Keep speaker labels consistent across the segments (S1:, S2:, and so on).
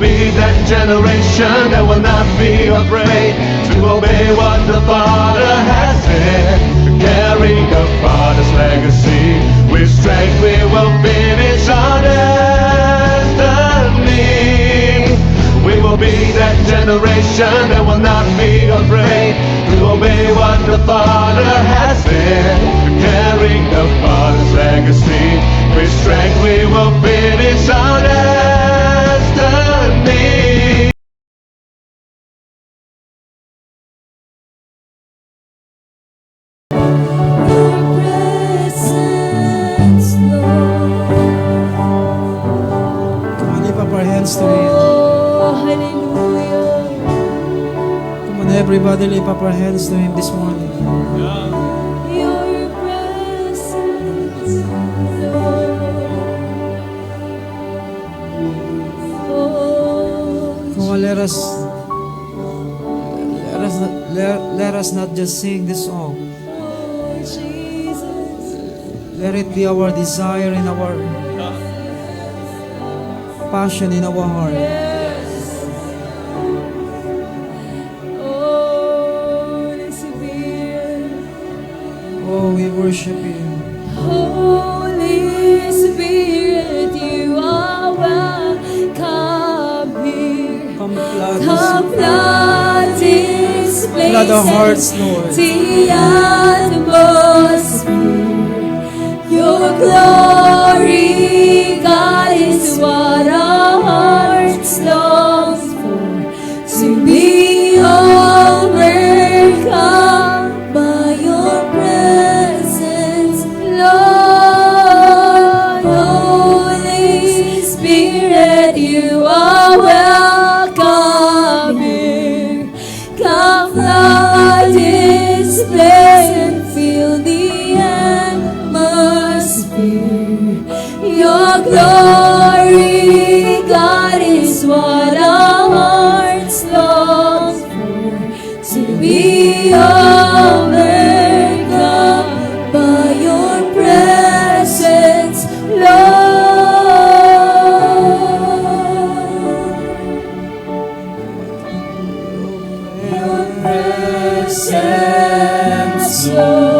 S1: be that generation that will not be afraid to obey what the Father has said, to carry the Father's legacy. With strength we will finish our destiny. We will be that generation that will not be afraid to obey what the Father has said, to carry the Father's legacy. With strength we will finish our destiny.
S2: Everybody lift up our hands to Him this morning.
S3: Your presence, Lord.
S2: Come on, let us not just sing this song.
S3: Oh, Jesus.
S2: Let it be our desire and our passion in our heart. Oh, we worship You.
S3: Holy Spirit, You are welcome here.
S2: Come flood
S3: Come flood this place.
S2: Flood our hearts, Lord.
S3: The atmosphere. Your glory, God, is what our hearts long for. To be overcome by Your presence, Lord. Holy Spirit, You are welcome here. Come flood this place and fill the atmosphere. Your glory, God, is what our hearts long for. To be overcome by Your presence, Lord. Your presence, Lord.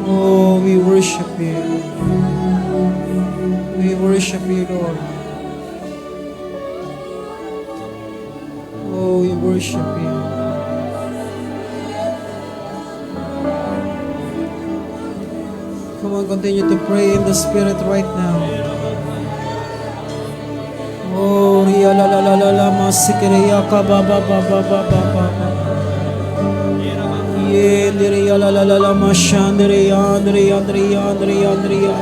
S2: Oh, we worship You. We worship You, Lord. Oh, we worship You. Come on, continue to pray in the Spirit right now. Oh, Ria la la la la la masikriya ka ba ba ba ba ba ba ba. Ye Ria la la la la mashandriya Andriya Andriya Andriya Andriya.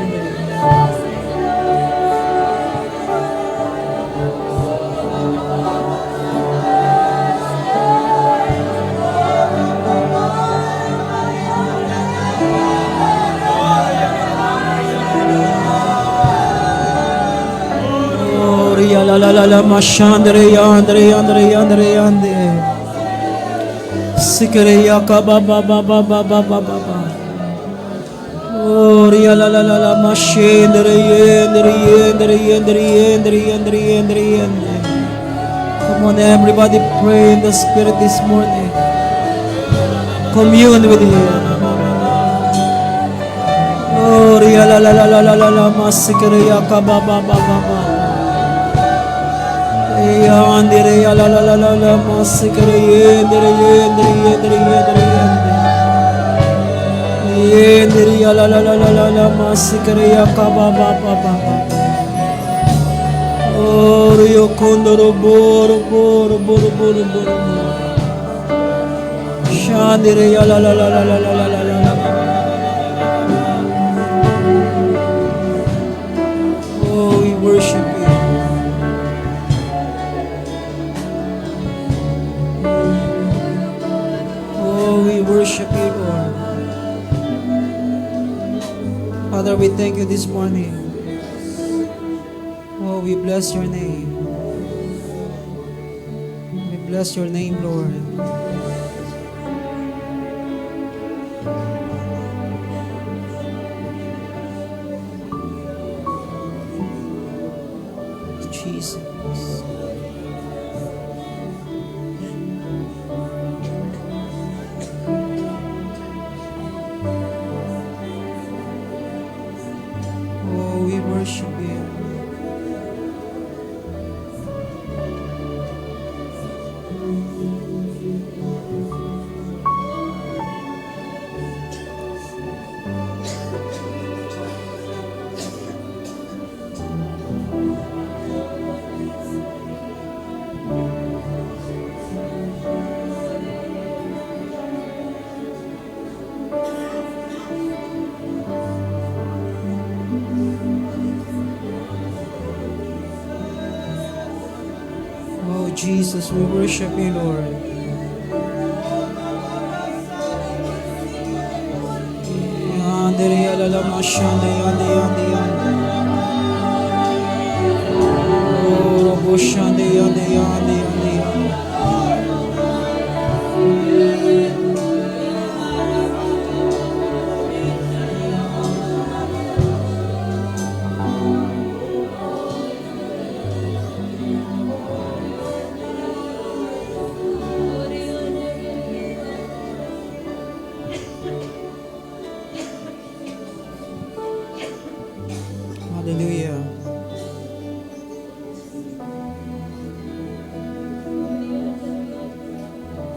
S2: La la la la mashandre yandre yandre yandre yande sikre yaka ba ba ba ba ba ba ba ba ba oh ria la la la la mashandre yandre yandre yandre yandre yandre yandre yande. Come on, everybody, pray in the Spirit this morning. Commune with Him. Oh ria la la la la la la la masikre yaka ba ba ba ba ba. Yandere ya la la la la la masikre yendere yendere yendere yendere yende Yendriya la la la la la la masikariya kababa baba baba. Oriyo kondoro boro boro boro boro boro. Shandriya la la la la la la la la la. Oh, we worship you. Oh, we worship you, Lord. Father, we thank you this morning. Oh, we bless your name. We bless your name, Lord. Jesus. Oh, we worship you. Oh, Jesus, we worship you, Lord. Yandere yalala mashande yande yande yande. Oh, robo shande yande yande yande yande. Hallelujah.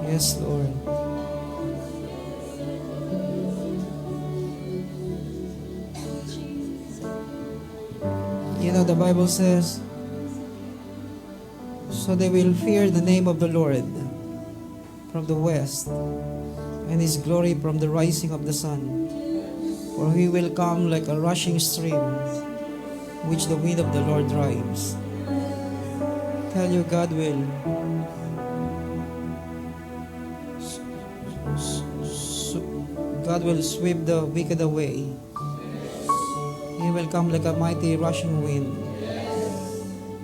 S2: Yes, Lord. You know, the Bible says, so they will fear the name of the Lord from the west, and his glory from the rising of the sun. For he will come like a rushing stream, which the wind of the Lord drives. Tell you, God will God will sweep the wicked away. He will come like a mighty rushing wind.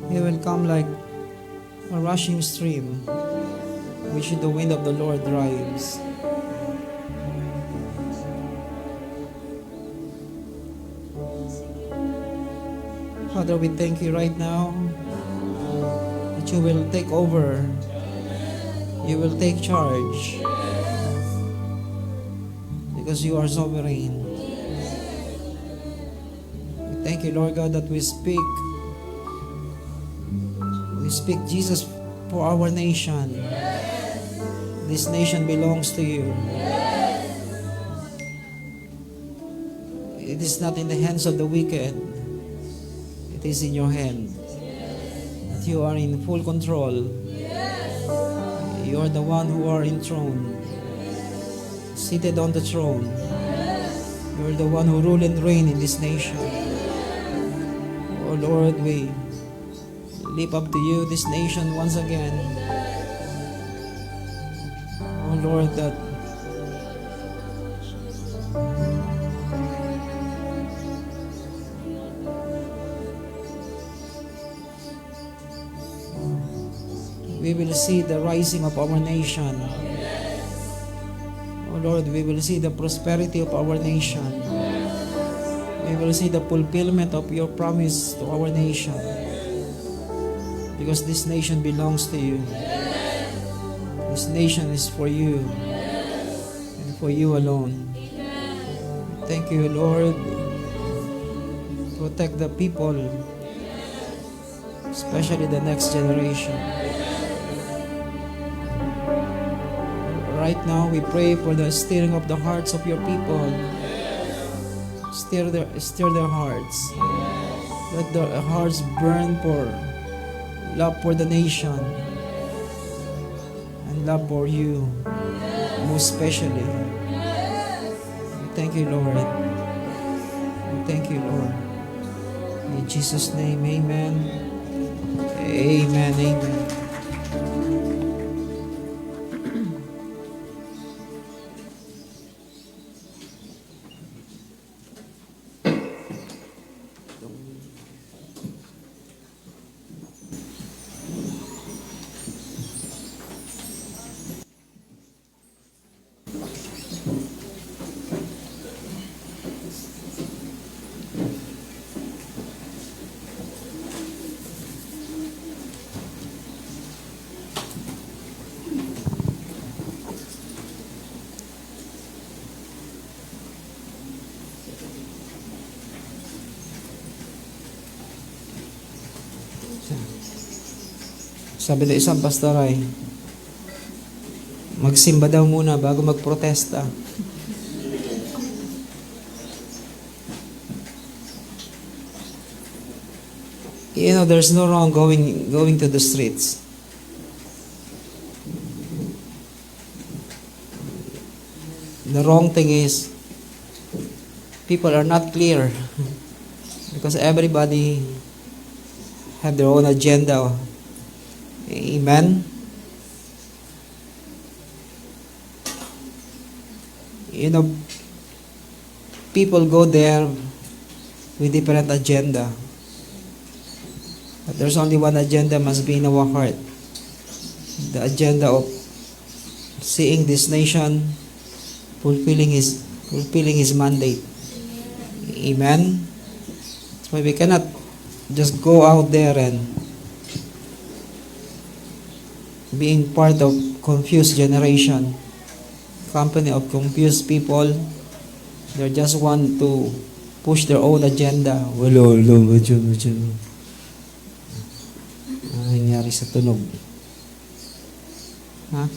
S2: He will come like a rushing stream, which the wind of the Lord drives. Father, we thank you right now that you will take over. You will take charge. Because you are sovereign. We thank you, Lord God, that we speak Jesus for our nation. This nation belongs to you. It is not in the hands of the wicked. It is in your hand. That you are in full control. You are the one who are enthroned, seated on the throne. You are the one who rule and reign in this nation. Oh Lord, we lift up to you this nation once again. Oh Lord, that we will see the rising of our nation. Oh Lord, we will see the prosperity of our nation. We will see the fulfillment of your promise to our nation. Because this nation belongs to you. This nation is for you and for you alone. Thank you, Lord. Protect the people, especially the next generation. Right now, we pray for the stirring of the hearts of your people. Stir their hearts. Let their hearts burn for love for the nation and love for you, most especially. We thank you, Lord. We thank you, Lord. In Jesus' name, amen. Amen, amen. Sabi ng isang pastor ay, magsimba daw muna bago magprotesta. You know, there's no wrong going to the streets. The wrong thing is, people are not clear because everybody have their own agenda. Amen. You know, people go there with different agenda. But there's only one agenda must be in our heart. The agenda of seeing this nation fulfilling his mandate. Amen. That's why we cannot just go out there and being part of confused generation, company of confused people. They just want to push their own agenda. Wala, medyo. Nangyari sa tunog. Ha?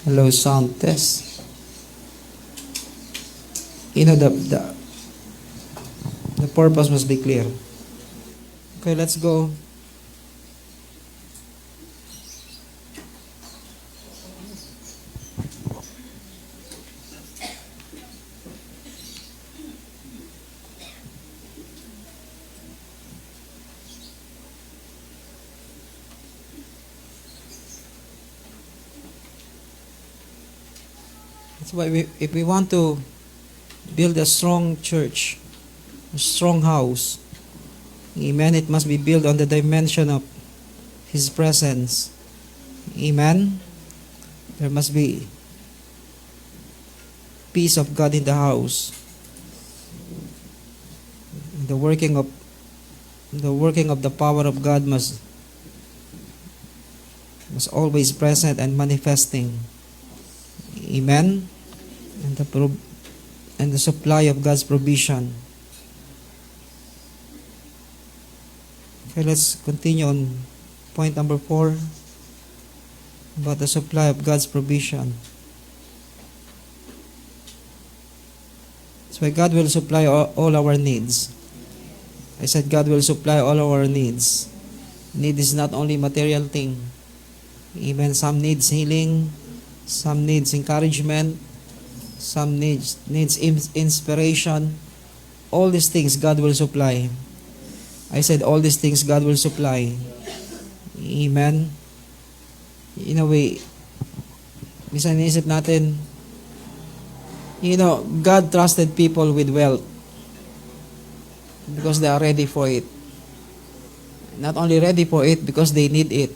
S2: Hello, sound test. You know, the purpose must be clear. Okay, let's go. That's why if we want to build a strong church, a strong house, amen, it must be built on the dimension of His presence. Amen. There must be peace of God in the house. The working of the power of God must always present and manifesting. Amen. And the supply of God's provision. Okay, let's continue on point number 4 about the supply of God's provision. That's why God will supply all our needs. I said God will supply all our needs. Need is not only material thing. Even some needs healing, some needs encouragement, some needs inspiration. All these things God will supply. I said all these things God will supply. Amen. In a way, minsan naisip natin, God trusted people with wealth because they are ready for it. Not only ready for it, because they need it.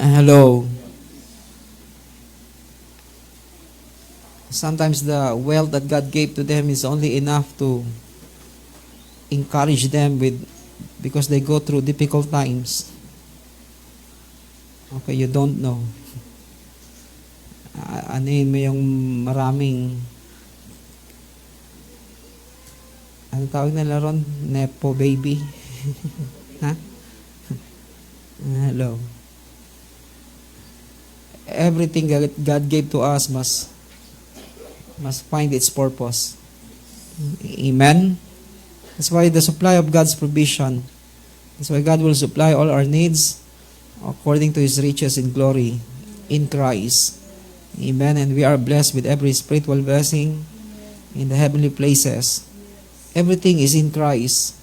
S2: Hello. Sometimes the wealth that God gave to them is only enough to encourage them because they go through difficult times. Okay, you don't know. Anin mo yung maraming ano tawag nila ron? Nepo baby. Ha? Hello. everything that God gave to us must find its purpose. Amen? That's why the supply of God's provision. That's why God will supply all our needs according to His riches in glory in Christ. Amen? And we are blessed with every spiritual blessing in the heavenly places. Everything is in Christ.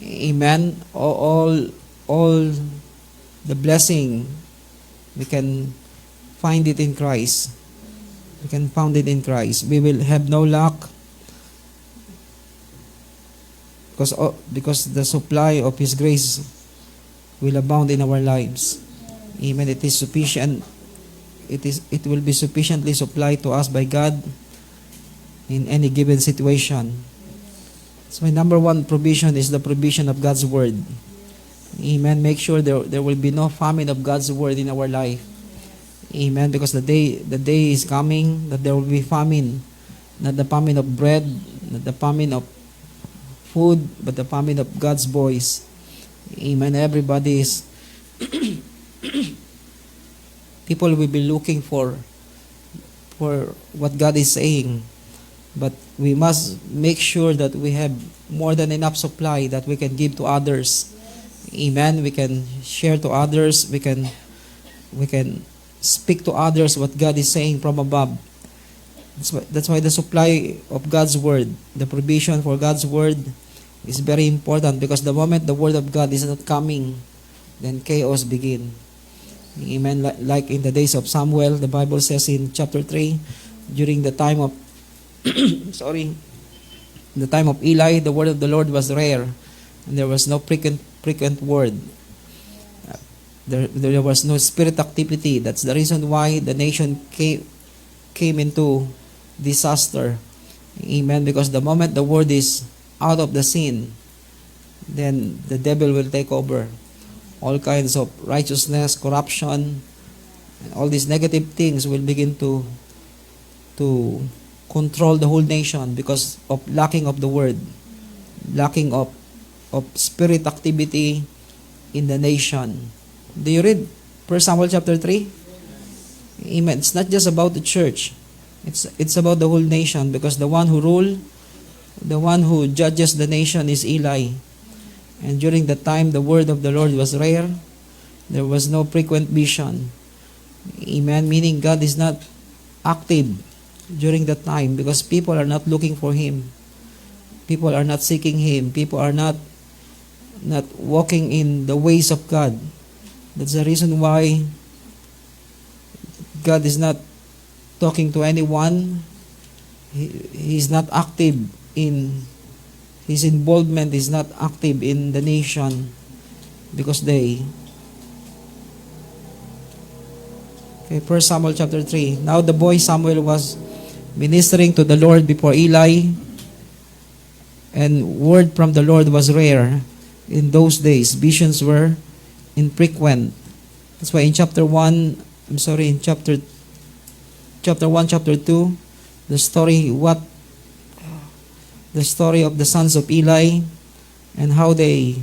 S2: Amen? All the blessing, we can find it in Christ. We can find it in Christ. We will have no lack because the supply of His grace will abound in our lives. Amen. It is sufficient. It will be sufficiently supplied to us by God in any given situation. So my number one provision is the provision of God's Word. Amen. Make sure there will be no famine of God's Word in our life. Amen. Because the day is coming that there will be famine. Not the famine of bread, not the famine of food, but the famine of God's voice. Amen. Everybody is people will be looking for what God is saying. But we must make sure that we have more than enough supply that we can give to others. Amen. We can share to others. We can speak to others what God is saying from above. That's why the supply of God's Word, the provision for God's Word is very important, because the moment the Word of God is not coming, then chaos begin. Amen. Like in the days of Samuel, the Bible says in chapter 3, during the time of the time of Eli, the word of the Lord was rare, and there was no frequent word. There was no spirit activity. That's the reason why the nation came into disaster. Amen. Because the moment the word is out of the scene, then the devil will take over. All kinds of righteousness, corruption, and all these negative things will begin to control the whole nation because of lacking of the word, lacking of spirit activity in the nation. Do you read 1 Samuel chapter 3? Amen. It's not just about the church. It's about the whole nation, because the one who judges the nation is Eli. And during the time the word of the Lord was rare, there was no frequent vision. Amen. Meaning God is not active during that time because people are not looking for Him. People are not seeking Him. People are not walking in the ways of God. That's the reason why God is not talking to anyone. He's not active in His involvement is not active in the nation because they. Okay, 1 Samuel chapter 3. Now the boy Samuel was ministering to the Lord before Eli, and word from the Lord was rare in those days. Visions were infrequent. That's why in chapter 1, in chapter 1, chapter 2, the story of the sons of Eli and how they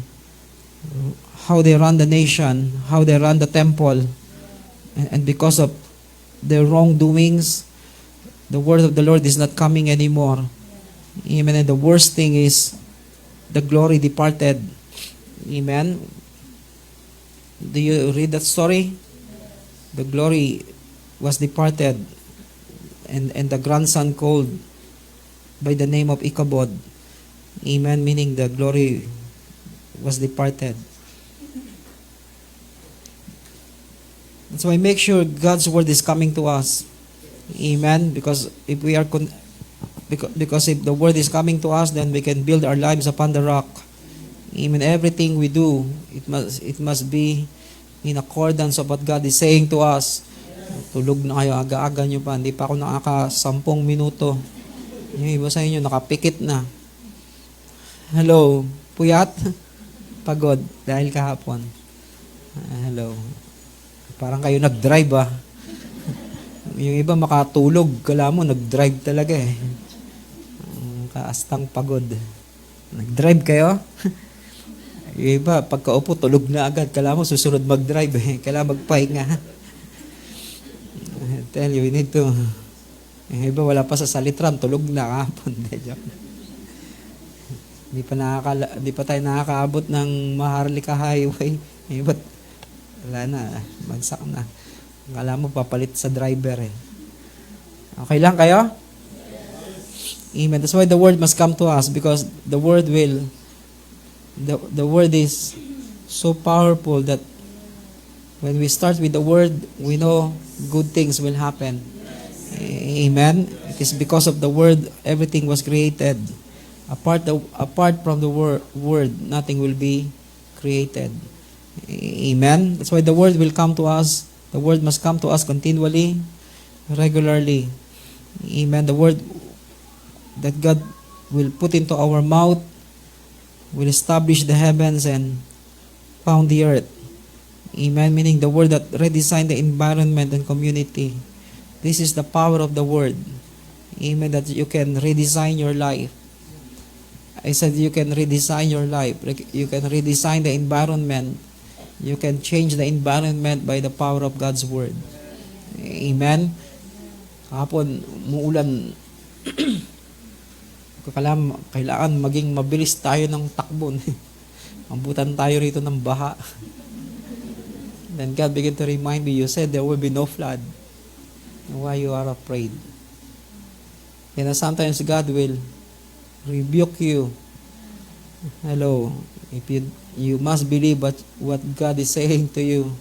S2: run the nation, how they run the temple, and because of their wrongdoings, the word of the Lord is not coming anymore. Amen. And the worst thing is the glory departed. Amen. Do you read that story? The glory was departed, and the grandson called by the name of Ichabod. Amen. Meaning the glory was departed. That's why make sure God's word is coming to us. Amen. Because if we are because if the word is coming to us, then we can build our lives upon the rock. Amen. Everything we do, it must be in accordance of what God is saying to us. Tulog na kayo, aga-aga nyo pa. Hindi pa ako nakaka-10 minuto. Yung iba sa inyo, nakapikit na. Hello, puyat? Pagod, dahil kahapon. Hello. Parang kayo nag-drive ah. Yung iba makatulog, kala mo nag-drive talaga eh. Kaastang pagod. Nag-drive kayo? Yung iba, pagkaupo, tulog na agad. Kala mo susunod mag-drive eh. Kala magpahinga. I tell you, we need to, yung iba wala pa sa salitram, tulog na kahapon. Di pa tayo nakakaabot ng Maharlika Highway. Yung iba, wala na, bagsak na. Akala mo papalit sa driver eh. Okay lang kayo? Amen. That's why the word must come to us, because the word is so powerful that when we start with the word, we know good things will happen. Amen. It is because of the word everything was created. Apart from the word, nothing will be created. Amen. That's why the word will come to us. The word must come to us continually, regularly. Amen. The word that God will put into our mouth will establish the heavens and found the earth. Amen. Meaning the word that redesigned the environment and community. This is the power of the word. Amen. That you can redesign your life. I said you can redesign your life. You can redesign the environment. You can change the environment by the power of God's word. Amen. Kahapon, muulan. Kailangan maging mabilis tayo ng takbo. Ambutan tayo rito ng baha. Then God began to remind me, you said there will be no flood. Why you are afraid? And sometimes God will rebuke you. Hello. If you must believe what God is saying to you.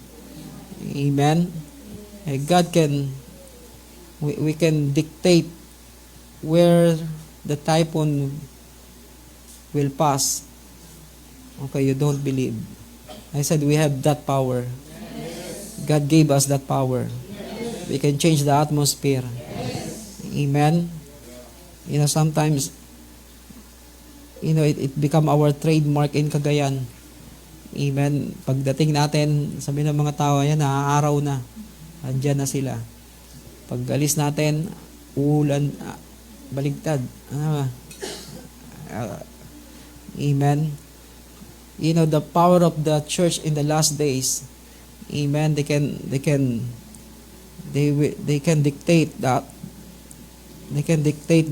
S2: Amen. God can, we can dictate where the typhoon will pass. Okay, you don't believe. I said we have that power. God gave us that power. We can change the atmosphere. Amen. Sometimes, it become our trademark in Cagayan. Amen. Pagdating natin, sabi ng mga tao, yan, naaaraw na. Andyan na sila. Pag alis natin, ulan, baligtad. Amen. The power of the church in the last days. Amen. They can dictate that. They can dictate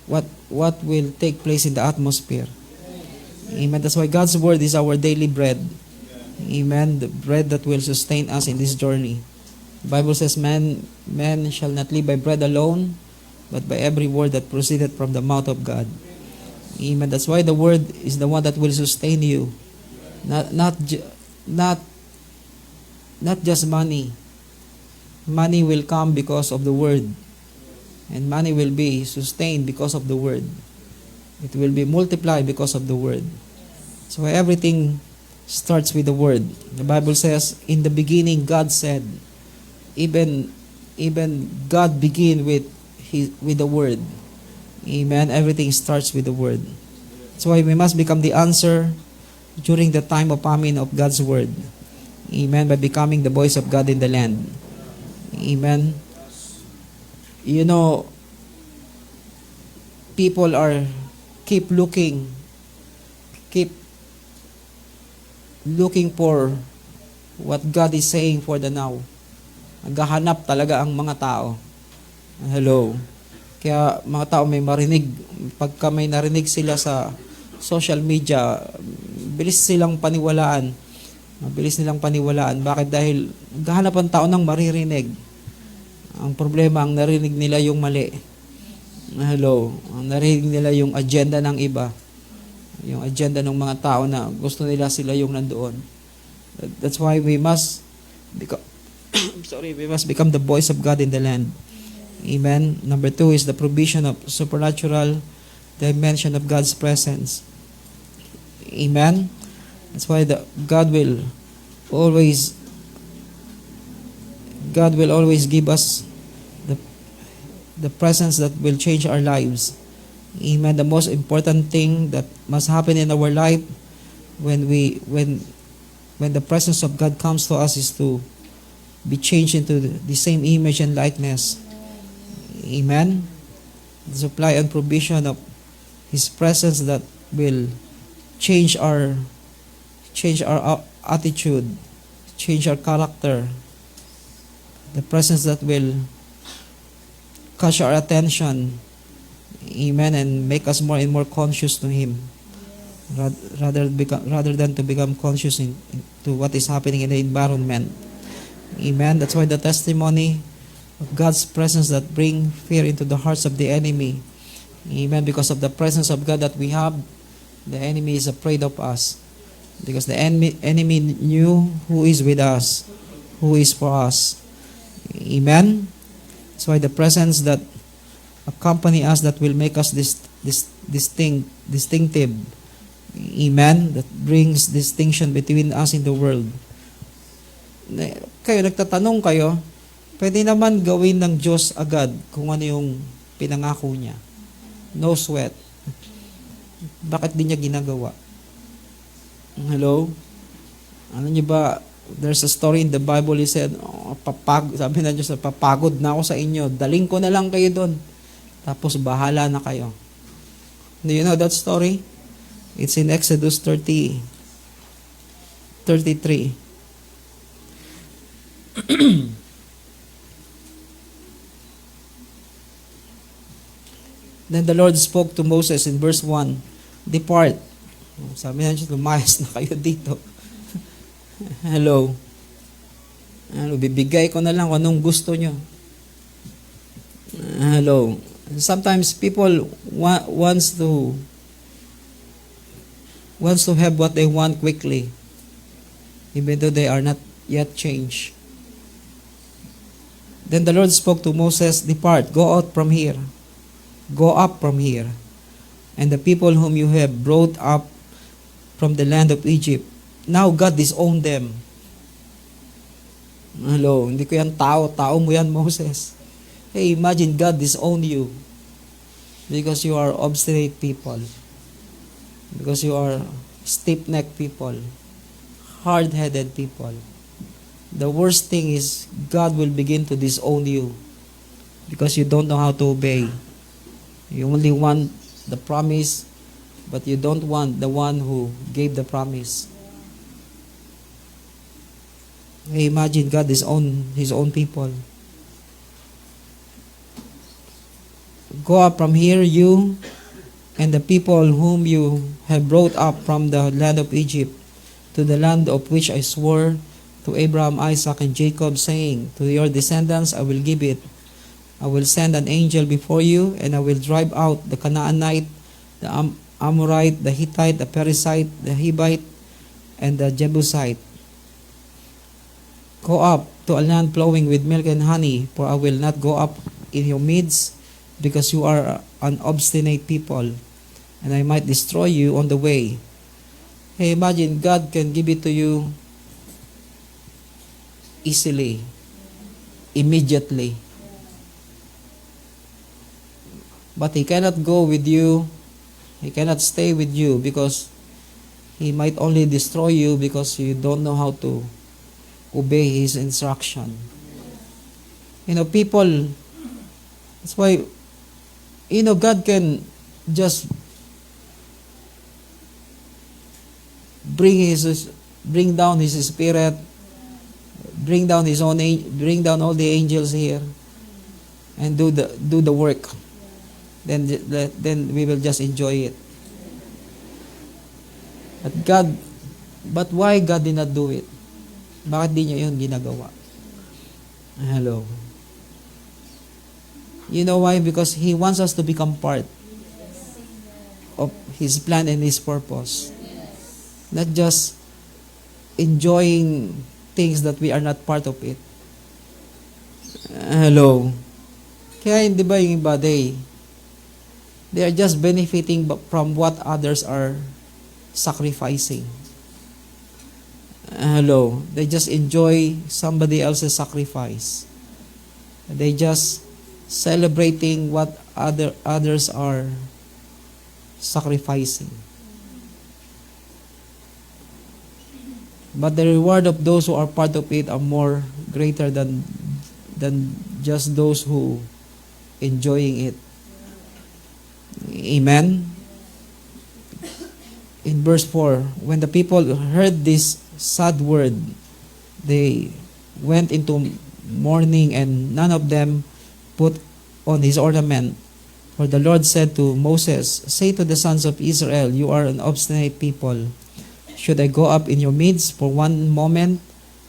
S2: what will take place in the atmosphere. Amen. That's why God's word is our daily bread. Amen. The bread that will sustain us in this journey. The Bible says, man shall not live by bread alone, but by every word that proceeded from the mouth of God. Amen. That's why the word is the one that will sustain you. Not just money. Money will come because of the word. And money will be sustained because of the word. It will be multiplied because of the word. So everything starts with the word. The Bible says, in the beginning God said, even God began with the word. Amen. Everything starts with the word. That's why we must become the answer during the time of famine of God's word. Amen. By becoming the voice of God in the land. Amen. People keep looking for what God is saying for the now. Naghahanap talaga ang mga tao. Hello. Kaya mga tao may marinig, pagka may narinig sila sa social media, bilis silang paniwalaan. Mabilis nilang paniwalaan. Bakit? Dahil naghahanap ang tao ng maririnig. Ang problema, ang narinig nila yung mali. Hello. Ang narinig nila yung agenda ng iba. Yung agenda ng mga tao na gusto nila sila yung nandoon. That's why we must become the voice of God in the land. Amen. Number 2 is the provision of supernatural dimension of God's presence. Amen. That's why God will always give us the presence that will change our lives. Amen. The most important thing that must happen in our life when the presence of God comes to us is to be changed into the same image and likeness. Amen. The supply and provision of His presence that will change our attitude, change our character. The presence that will catch our attention, amen, and make us more and more conscious to Him, rather than to become conscious to what is happening in the environment. Amen. That's why the testimony of God's presence that bring fear into the hearts of the enemy. Amen. Because of the presence of God that we have, the enemy is afraid of us. Because the enemy knew who is with us, who is for us. Amen. That's why the presence that accompany us, that will make us distinctive. Amen. That brings distinction between us in the world. Kayo, nagtatanong kayo, pwede naman gawin ng Diyos agad kung ano yung pinangako niya. No sweat. Bakit di niya ginagawa? Hello? Ano niyo ba, there's a story in the Bible, he said, sabi na Diyos, papagod na ako sa inyo, daling ko na lang kayo doon. Tapos bahala na kayo. Do you know that story? It's in Exodus 33. Then the Lord spoke to Moses in verse 1, "Depart." Sabi na siya, lumayas na kayo dito. Hello. Bibigay ko na lang kung anong gusto nyo. Hello. Sometimes people wants to have what they want quickly, even though they are not yet changed. Then the Lord spoke to Moses, "Depart, go out from here. Go up from here. And the people whom you have brought up from the land of Egypt, now God disowned them." Hello, hindi ko yan tao mo yan, Moses. Hey, imagine God disowned you because you are obstinate people. Because you are stiff-necked people, hard-headed people. The worst thing is God will begin to disown you because you don't know how to obey. You only want the promise, but you don't want the one who gave the promise. Hey, imagine God disown His own people. Go up from here, you and the people whom you have brought up from the land of Egypt, to the land of which I swore to Abraham, Isaac, and Jacob, saying, to your descendants I will give it. I will send an angel before you, and I will drive out the Canaanite, the Amorite, the Hittite, the Perizzite, the Hivite, and the Jebusite. Go up to a land flowing with milk and honey, for I will not go up in your midst, because you are an obstinate people, and I might destroy you on the way. Hey, imagine God can give it to you easily, immediately. But He cannot go with you, He cannot stay with you, because He might only destroy you because you don't know how to obey His instruction. You know, people, that's why, you know, God can just bring down His Spirit, bring down all the angels here, and do the work. Then we will just enjoy it. But why God did not do it? Bakit di niya yun ginagawa? Hello. You know why? Because He wants us to become part of His plan and His purpose. Not just enjoying things that we are not part of it. Hello. Kaya hindi ba yung iba, they are just benefiting from what others are sacrificing. Hello. They just enjoy somebody else's sacrifice. They just celebrating what others are sacrificing. But the reward of those who are part of it are more greater than just those who enjoying it. Amen. In verse 4, when the people heard this sad word, they went into mourning, and none of them put on his ornament. For the Lord said to Moses, say to the sons of Israel, you are an obstinate people. Should I go up in your midst for one moment,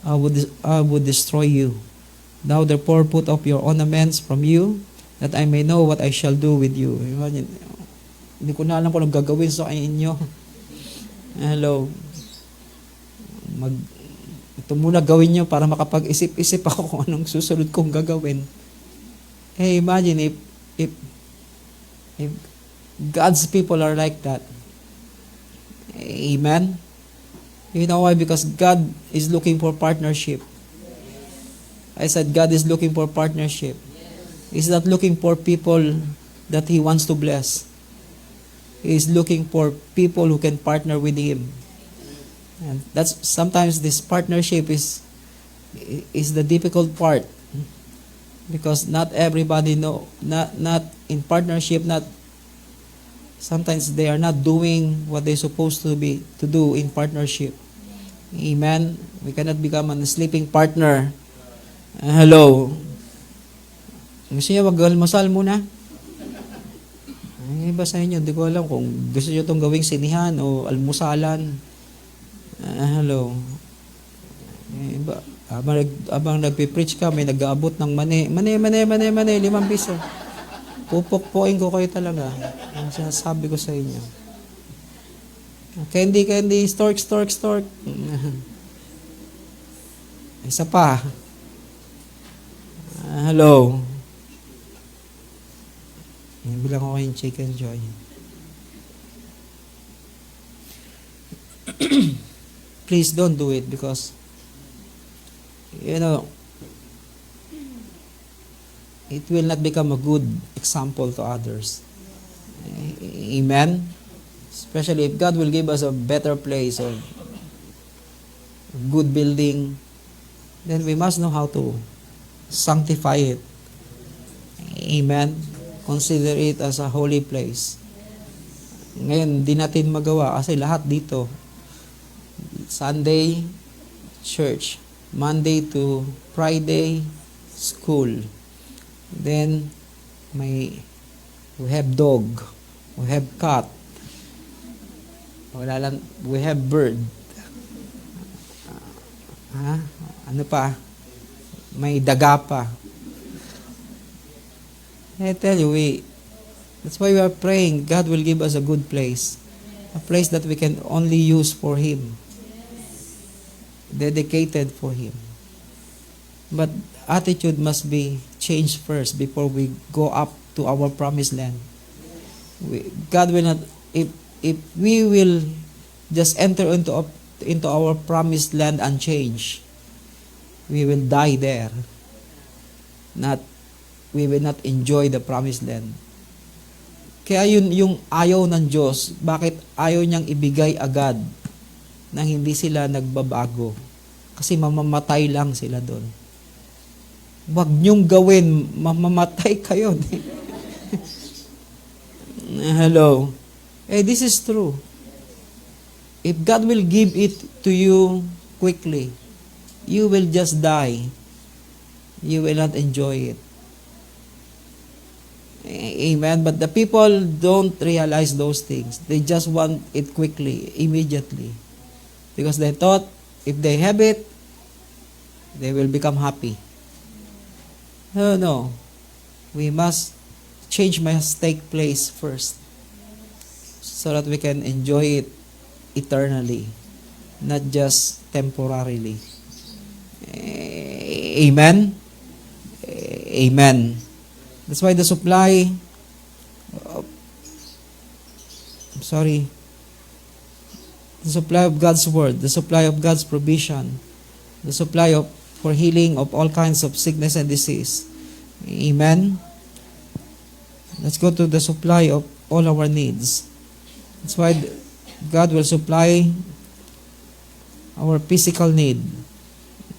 S2: I would destroy you. Now therefore put off your ornaments from you, that I may know what I shall do with you. Imagine, hindi ko na alam kung anong gagawin sa inyo. Hello. Ito muna gawin nyo para makapag-isip-isip ako kung anong susunod kong gagawin. Hey, imagine if God's people are like that. Amen? You know why? Because God is looking for partnership. I said God is looking for partnership. He's not looking for people that He wants to bless. He is looking for people who can partner with Him. And that's sometimes this partnership is the difficult part, because not everybody not in partnership, sometimes they are not doing what they're supposed to do in partnership. Amen. We cannot become a sleeping partner. Hello. Gusto niyo mag-almusal muna? Ay, iba sa inyo, hindi ko alam kung gusto niyo itong gawing sinihan o almusalan. Hello. Iba, abang nagpipreach ka, may nag-aabot ng mani, 5 piso. Pupukpuin ko kayo talaga. Ang sinasabi ko sa inyo. Candy, stork. Isa pa. Hello. Bilang ako yung Chicken Joy. Please don't do it, because it will not become a good example to others. Amen? Especially if God will give us a better place or good building, then we must know how to sanctify it. Amen? Consider it as a holy place. Ngayon, di natin magawa kasi lahat dito. Sunday, church. Monday to Friday, school. Then, we have dog. We have cat. We have bird. Ano pa? May daga pa. I tell you, that's why we are praying. God will give us a good place. A place that we can only use for Him. Dedicated for Him. But attitude must be changed first before we go up to our promised land. God will not, if we will just enter into our promised land unchanged, we will die there. We will not enjoy the promised land. Kaya yun yung ayaw ng Diyos, bakit ayaw niyang ibigay agad nang hindi sila nagbabago. Kasi mamamatay lang sila doon. Huwag niyong gawin, mamamatay kayo. Hello. This is true. If God will give it to you quickly, you will just die. You will not enjoy it. Amen. But the people don't realize those things. They just want it quickly, immediately. Because they thought if they have it, they will become happy. No. Change must take place first, so that we can enjoy it eternally, not just temporarily. Amen? Amen. That's why the supply of God's word, the supply of God's provision, the supply for healing of all kinds of sickness and disease. Amen. Let's go to the supply of all our needs. That's why God will supply our physical need.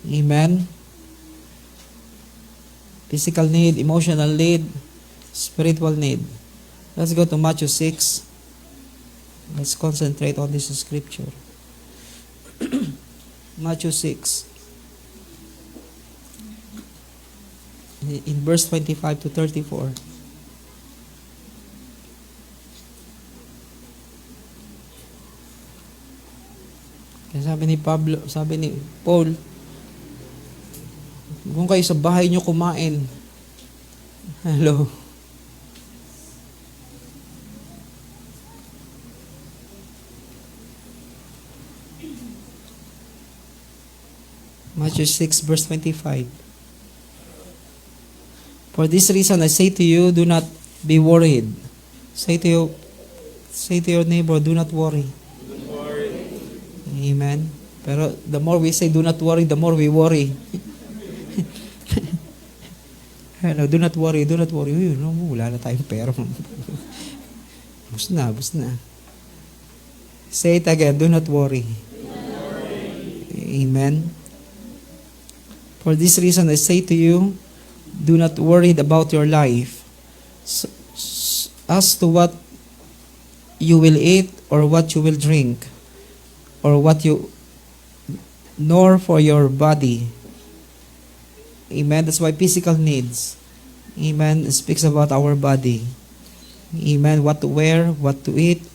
S2: Amen. Physical need, emotional need, spiritual need. Let's go to Matthew 6. Let's concentrate on this scripture. Matthew 6. in verse 25 to 34. Kaya sabi ni Paul, kung kayo sa bahay nyo kumain, hello, Matthew 6 verse 25. For this reason I say to you, do not be worried. Say to your neighbor, do not worry. Amen. Pero the more we say do not worry, the more we worry. Hello, do not worry, do not worry. Uy, no, wala na tayong pera. Bus na. Say it again, do not worry. Amen. For this reason I say to you, do not worry about your life, as to what you will eat or what you will drink, or nor for your body. Amen. That's why physical needs. Amen. It speaks about our body. Amen. What to wear, what to eat.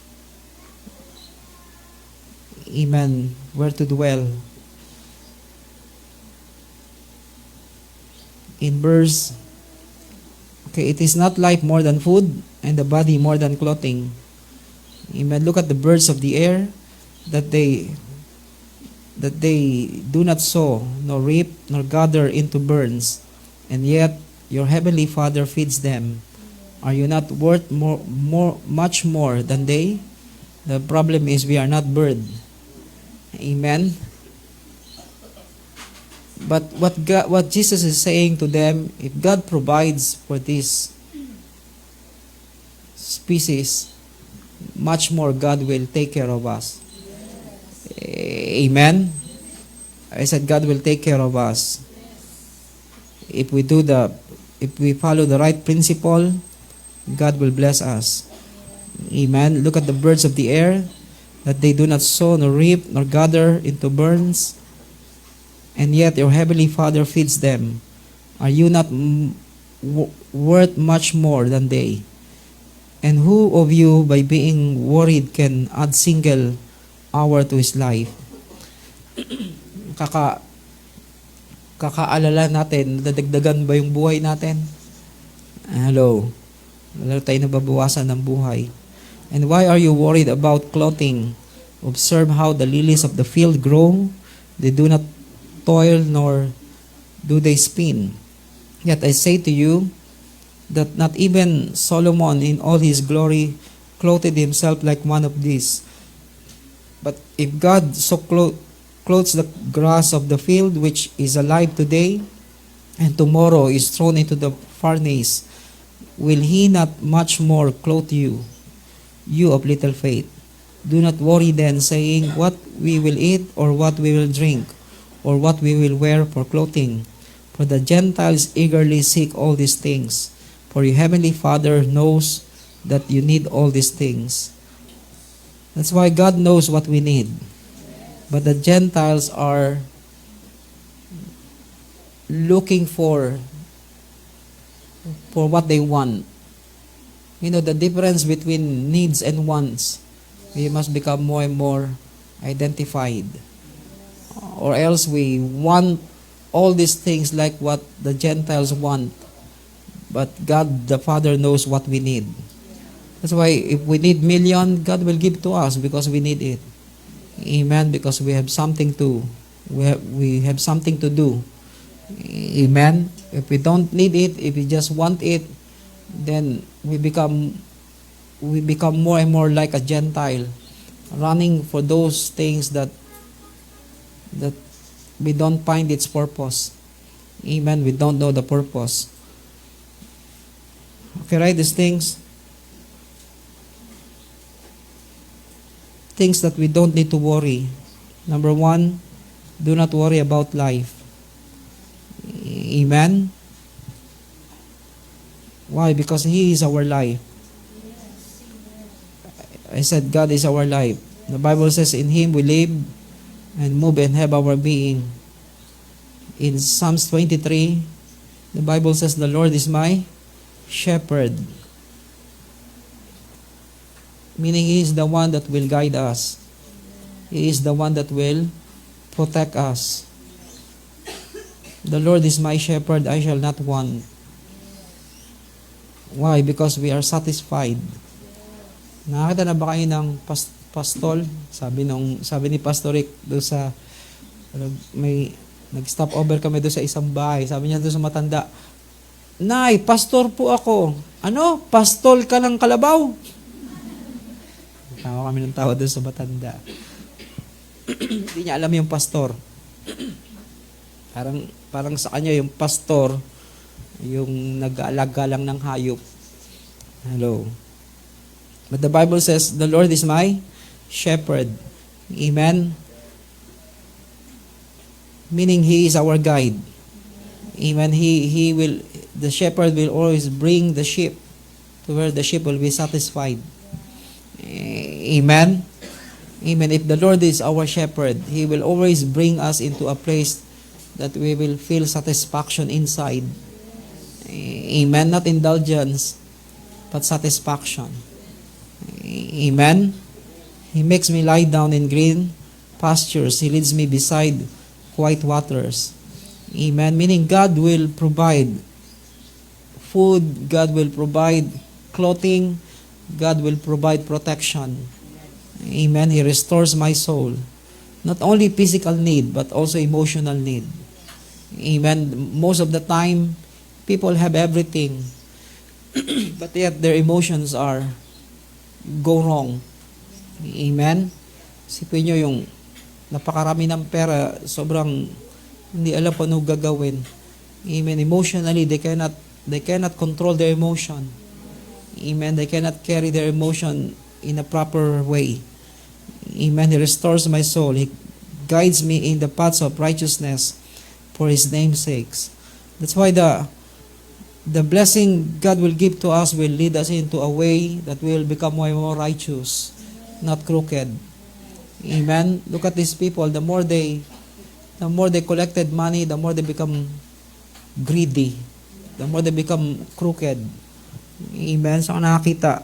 S2: Amen. Where to dwell. In verse, it is not life more than food, and the body more than clothing. Amen. Look at the birds of the air, that they do not sow, nor reap, nor gather into barns, and yet your heavenly Father feeds them. Are you not worth much more than they? The problem is we are not bird. Amen. But what Jesus is saying to them, if God provides for this species, much more God will take care of us. Amen. I said God will take care of us. If we follow the right principle, God will bless us. Amen. Look at the birds of the air, that they do not sow, nor reap, nor gather into barns, and yet your heavenly Father feeds them. Are you not worth much more than they? And who of you, by being worried, can add single hour to his life? Kakaalala natin, nadagdagan ba yung buhay natin? Hello. Wala tayo nababawasan ng buhay. And why are you worried about clothing? Observe how the lilies of the field grow. They do not toil, nor do they spin. Yet I say to you that not even Solomon in all his glory clothed himself like one of these. But if God so clothes the grass of the field, which is alive today and tomorrow is thrown into the furnace, will he not much more clothe you, you of little faith? Do not worry then, saying, what we will eat, or what we will drink, or what we will wear for clothing. For the Gentiles eagerly seek all these things, for your heavenly Father knows that you need all these things. That's why God knows what we need. But the Gentiles are looking for what they want. You know, the difference between needs and wants, we must become more and more identified. Or else we want all these things like what the Gentiles want. But God the Father knows what we need. That's why if we need million, God will give to us because we need it. Amen. Because we have something to something to do. Amen. If we don't need it, if we just want it, then we become more and more like a Gentile, running for those things that we don't find its purpose. Amen. We don't know the purpose. Okay, right? These things that we don't need to worry. Number one, do not worry about life. Amen. Why? Because He is our life. I said God is our life. The Bible says in Him we live and move and have our being. In Psalms 23, The Bible says, the Lord is my shepherd. Meaning He is the one that will guide us. He is the one that will protect us. The Lord is my shepherd, I shall not want. Why? Because we are satisfied. Nakakita na ba kayo ng pastol? Sabi ni Pastor Rick doon sa may nag-stop over kami doon sa isang bahay. Sabi niya doon sa matanda, Nay, pastor po ako. Ano? Pastol ka ng kalabaw? Tawa kami ng tawa doon sa matanda. Hindi niya alam yung pastor. Parang sa kanya yung pastor, yung nag-aalaga lang ng hayop. Hello. But the Bible says, the Lord is my shepherd. Amen? Meaning He is our guide. Amen? The shepherd will always bring the sheep to where the sheep will be satisfied. Amen? Amen. If the Lord is our shepherd, He will always bring us into a place that we will feel satisfaction inside. Amen. Not indulgence, but satisfaction. Amen. He makes me lie down in green pastures. He leads me beside quiet waters. Amen. Meaning God will provide food, God will provide clothing, God will provide protection. Amen. He restores my soul. Not only physical need, but also emotional need. Amen. Most of the time, people have everything, but yet their emotions go wrong. Amen. Sipin nyo yung napakarami ng pera, sobrang hindi alam pa ano gagawin. Amen. Emotionally, they cannot control their emotion. Amen. They cannot carry their emotion in a proper way. Amen. He restores my soul. He guides me in the paths of righteousness for His name's sakes. That's why the blessing God will give to us will lead us into a way that will become more righteous, not crooked. Amen. Look at these people. The more they collected money, the more they become greedy. The more they become crooked. Amen. So nakakita.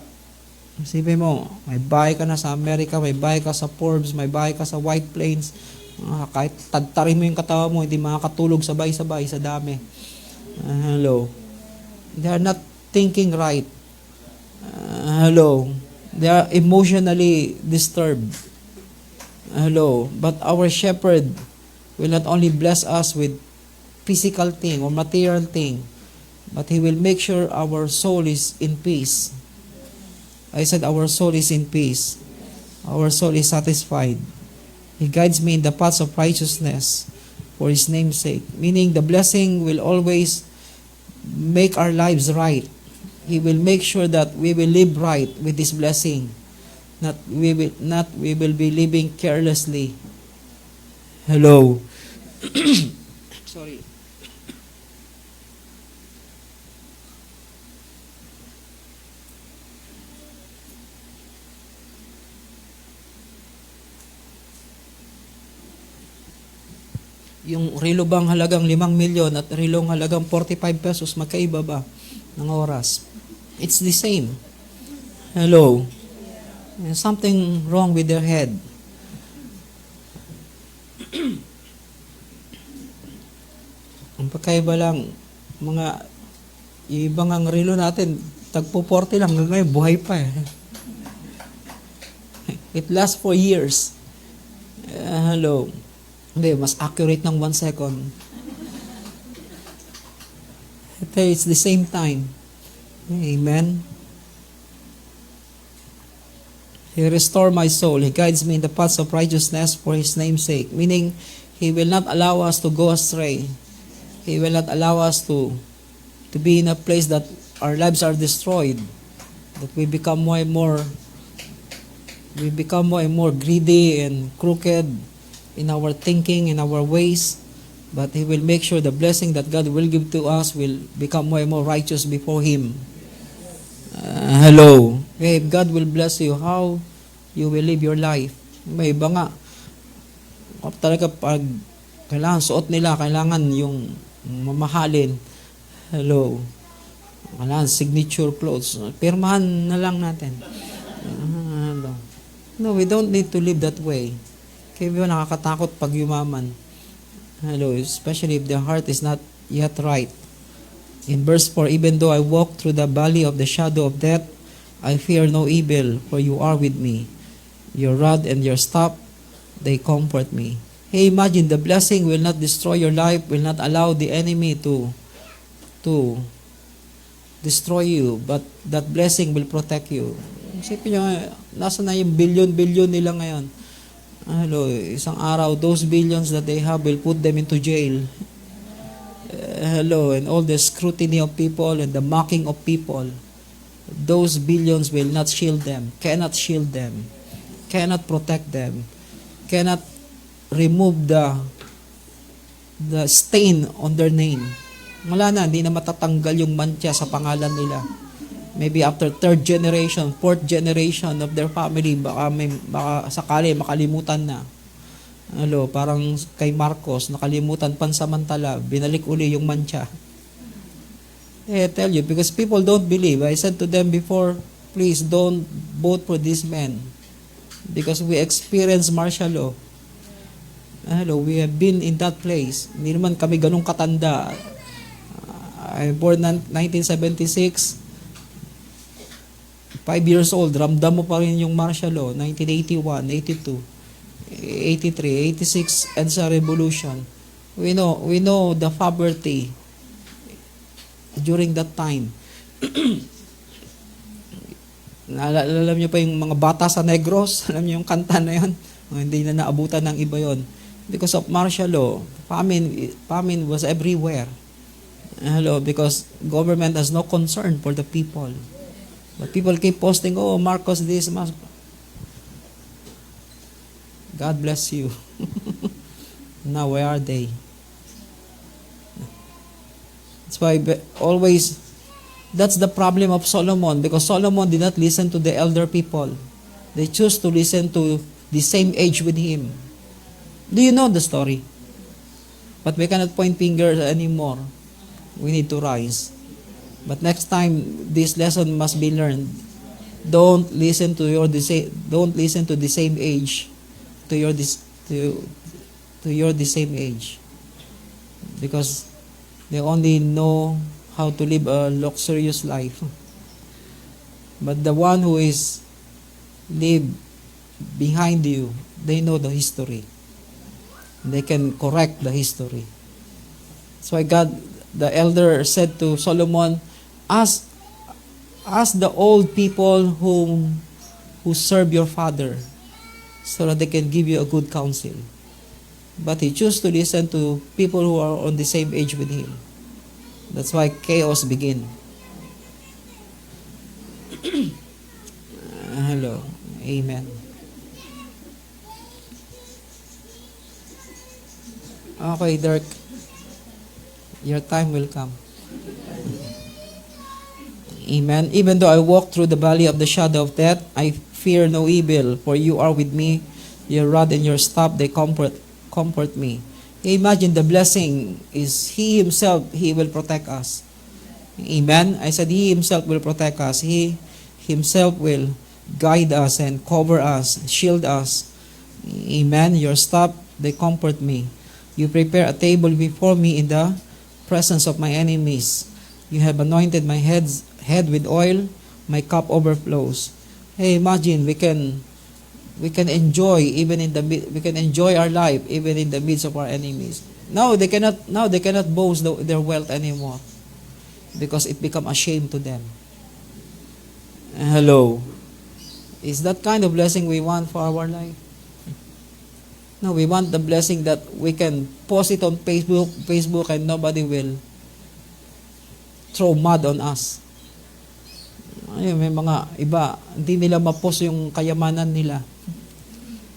S2: Isipin mo, may bahay ka na sa Amerika, may bahay ka sa Forbes, may bahay ka sa White Plains. Kahit tadtarin mo yung katawan mo, hindi makakatulog sabay-sabay sa dami. Hello. They are not thinking right. Hello. They are emotionally disturbed. Hello. But our shepherd will not only bless us with physical thing or material thing, but He will make sure our soul is in peace. I said our soul is in peace. Our soul is satisfied. He guides me in the paths of righteousness for His name's sake. Meaning the blessing will always make our lives right. He will make sure that we will live right with this blessing. We will be living carelessly. Hello. Sorry. Yung relo bang halagang 5 milyon at relong halagang 45 pesos, magkaiba ba ng oras? It's the same. Hello. There's something wrong with their head. Ang pagkaiba lang, yung ibang ang relo natin, tagpo 40 lang, hanggang ngayon, buhay pa eh. It lasts for years. Hello. Hindi, mas accurate ng 1 second. It's the same time. Amen. He restores my soul. He guides me in the paths of righteousness for His name's sake. Meaning, He will not allow us to go astray. He will not allow us to be in a place that our lives are destroyed. That we become more and more greedy and crooked in our thinking, in our ways, but He will make sure the blessing that God will give to us will become more and more righteous before Him. Hello. Okay, if God will bless you, how you will live your life? May iba nga, talaga pag kailangan suot nila, kailangan yung mamahalin. Hello. Wala, signature clothes. Pirmahan na lang natin. Hello. No, we don't need to live that way. Kaya ba nakakatakot pag yumaman? Hello, especially if the heart is not yet right. In verse 4, even though I walk through the valley of the shadow of death, I fear no evil, for you are with me. Your rod and your staff, they comfort me. Hey, imagine the blessing will not destroy your life, will not allow the enemy to destroy you, but that blessing will protect you. Isipin nyo, nasa na yung billion nila ngayon. Hello, isang araw, those billions that they have will put them into jail. Hello, and all the scrutiny of people and the mocking of people, those billions will not shield them, cannot protect them, cannot remove the stain on their name. Wala na, hindi na matatanggal yung mantya sa pangalan nila. Maybe after third generation, fourth generation of their family, baka sakali makalimutan na. Hello, parang kay Marcos, nakalimutan pansamantala, binalik uli yung mantya. I tell you, because people don't believe. I said to them before, please don't vote for this man. Because we experience martial law. Hello, we have been in that place. Hindi naman kami ganun katanda. I born 1976. 5 years old, ramdam mo pa rin yung martial law. 1981, 82, 83, 86, and sa revolution. We know the poverty during that time. Alam niyo pa yung mga bata sa Negros? Alam niyo yung kanta na yun? Hindi na naabutan ng iba yon. Because of martial law, famine was everywhere. Hello, because government has no concern for the people. But people keep posting, oh, Marcos this, Marcos. God bless you. Now, where are they? That's why always, that's the problem of Solomon, because Solomon did not listen to the elder people. They chose to listen to the same age with him. Do you know the story? But we cannot point fingers anymore. We need to rise. But next time, this lesson must be learned. Don't listen to the same age to the same age, because they only know how to live a luxurious life. But the one who is live behind you, they know the history. They can correct the history. That's why the elder said to Solomon, ask the old people who serve your father, so that they can give you a good counsel. But he chose to listen to people who are on the same age with him. That's why chaos begin. Hello. Amen. Okay, Dirk. Your time will come. Amen. Even though I walk through the valley of the shadow of death, I fear no evil, for you are with me. Your rod and your staff, they comfort me. Imagine the blessing is He Himself, He will protect us. Amen. I said He Himself will protect us. He Himself will guide us and cover us, shield us. Amen. Your staff, they comfort me. You prepare a table before me in the presence of my enemies. You have anointed my head with oil, my cup overflows. Hey, imagine we can enjoy we can enjoy our life even in the midst of our enemies. Now they cannot boast their wealth anymore, because it become a shame to them. Hello. Is that kind of blessing we want for our life? No, we want the blessing that we can post it on Facebook and nobody will throw mud on us. Ay, may mga iba, hindi nila ma-post yung kayamanan nila.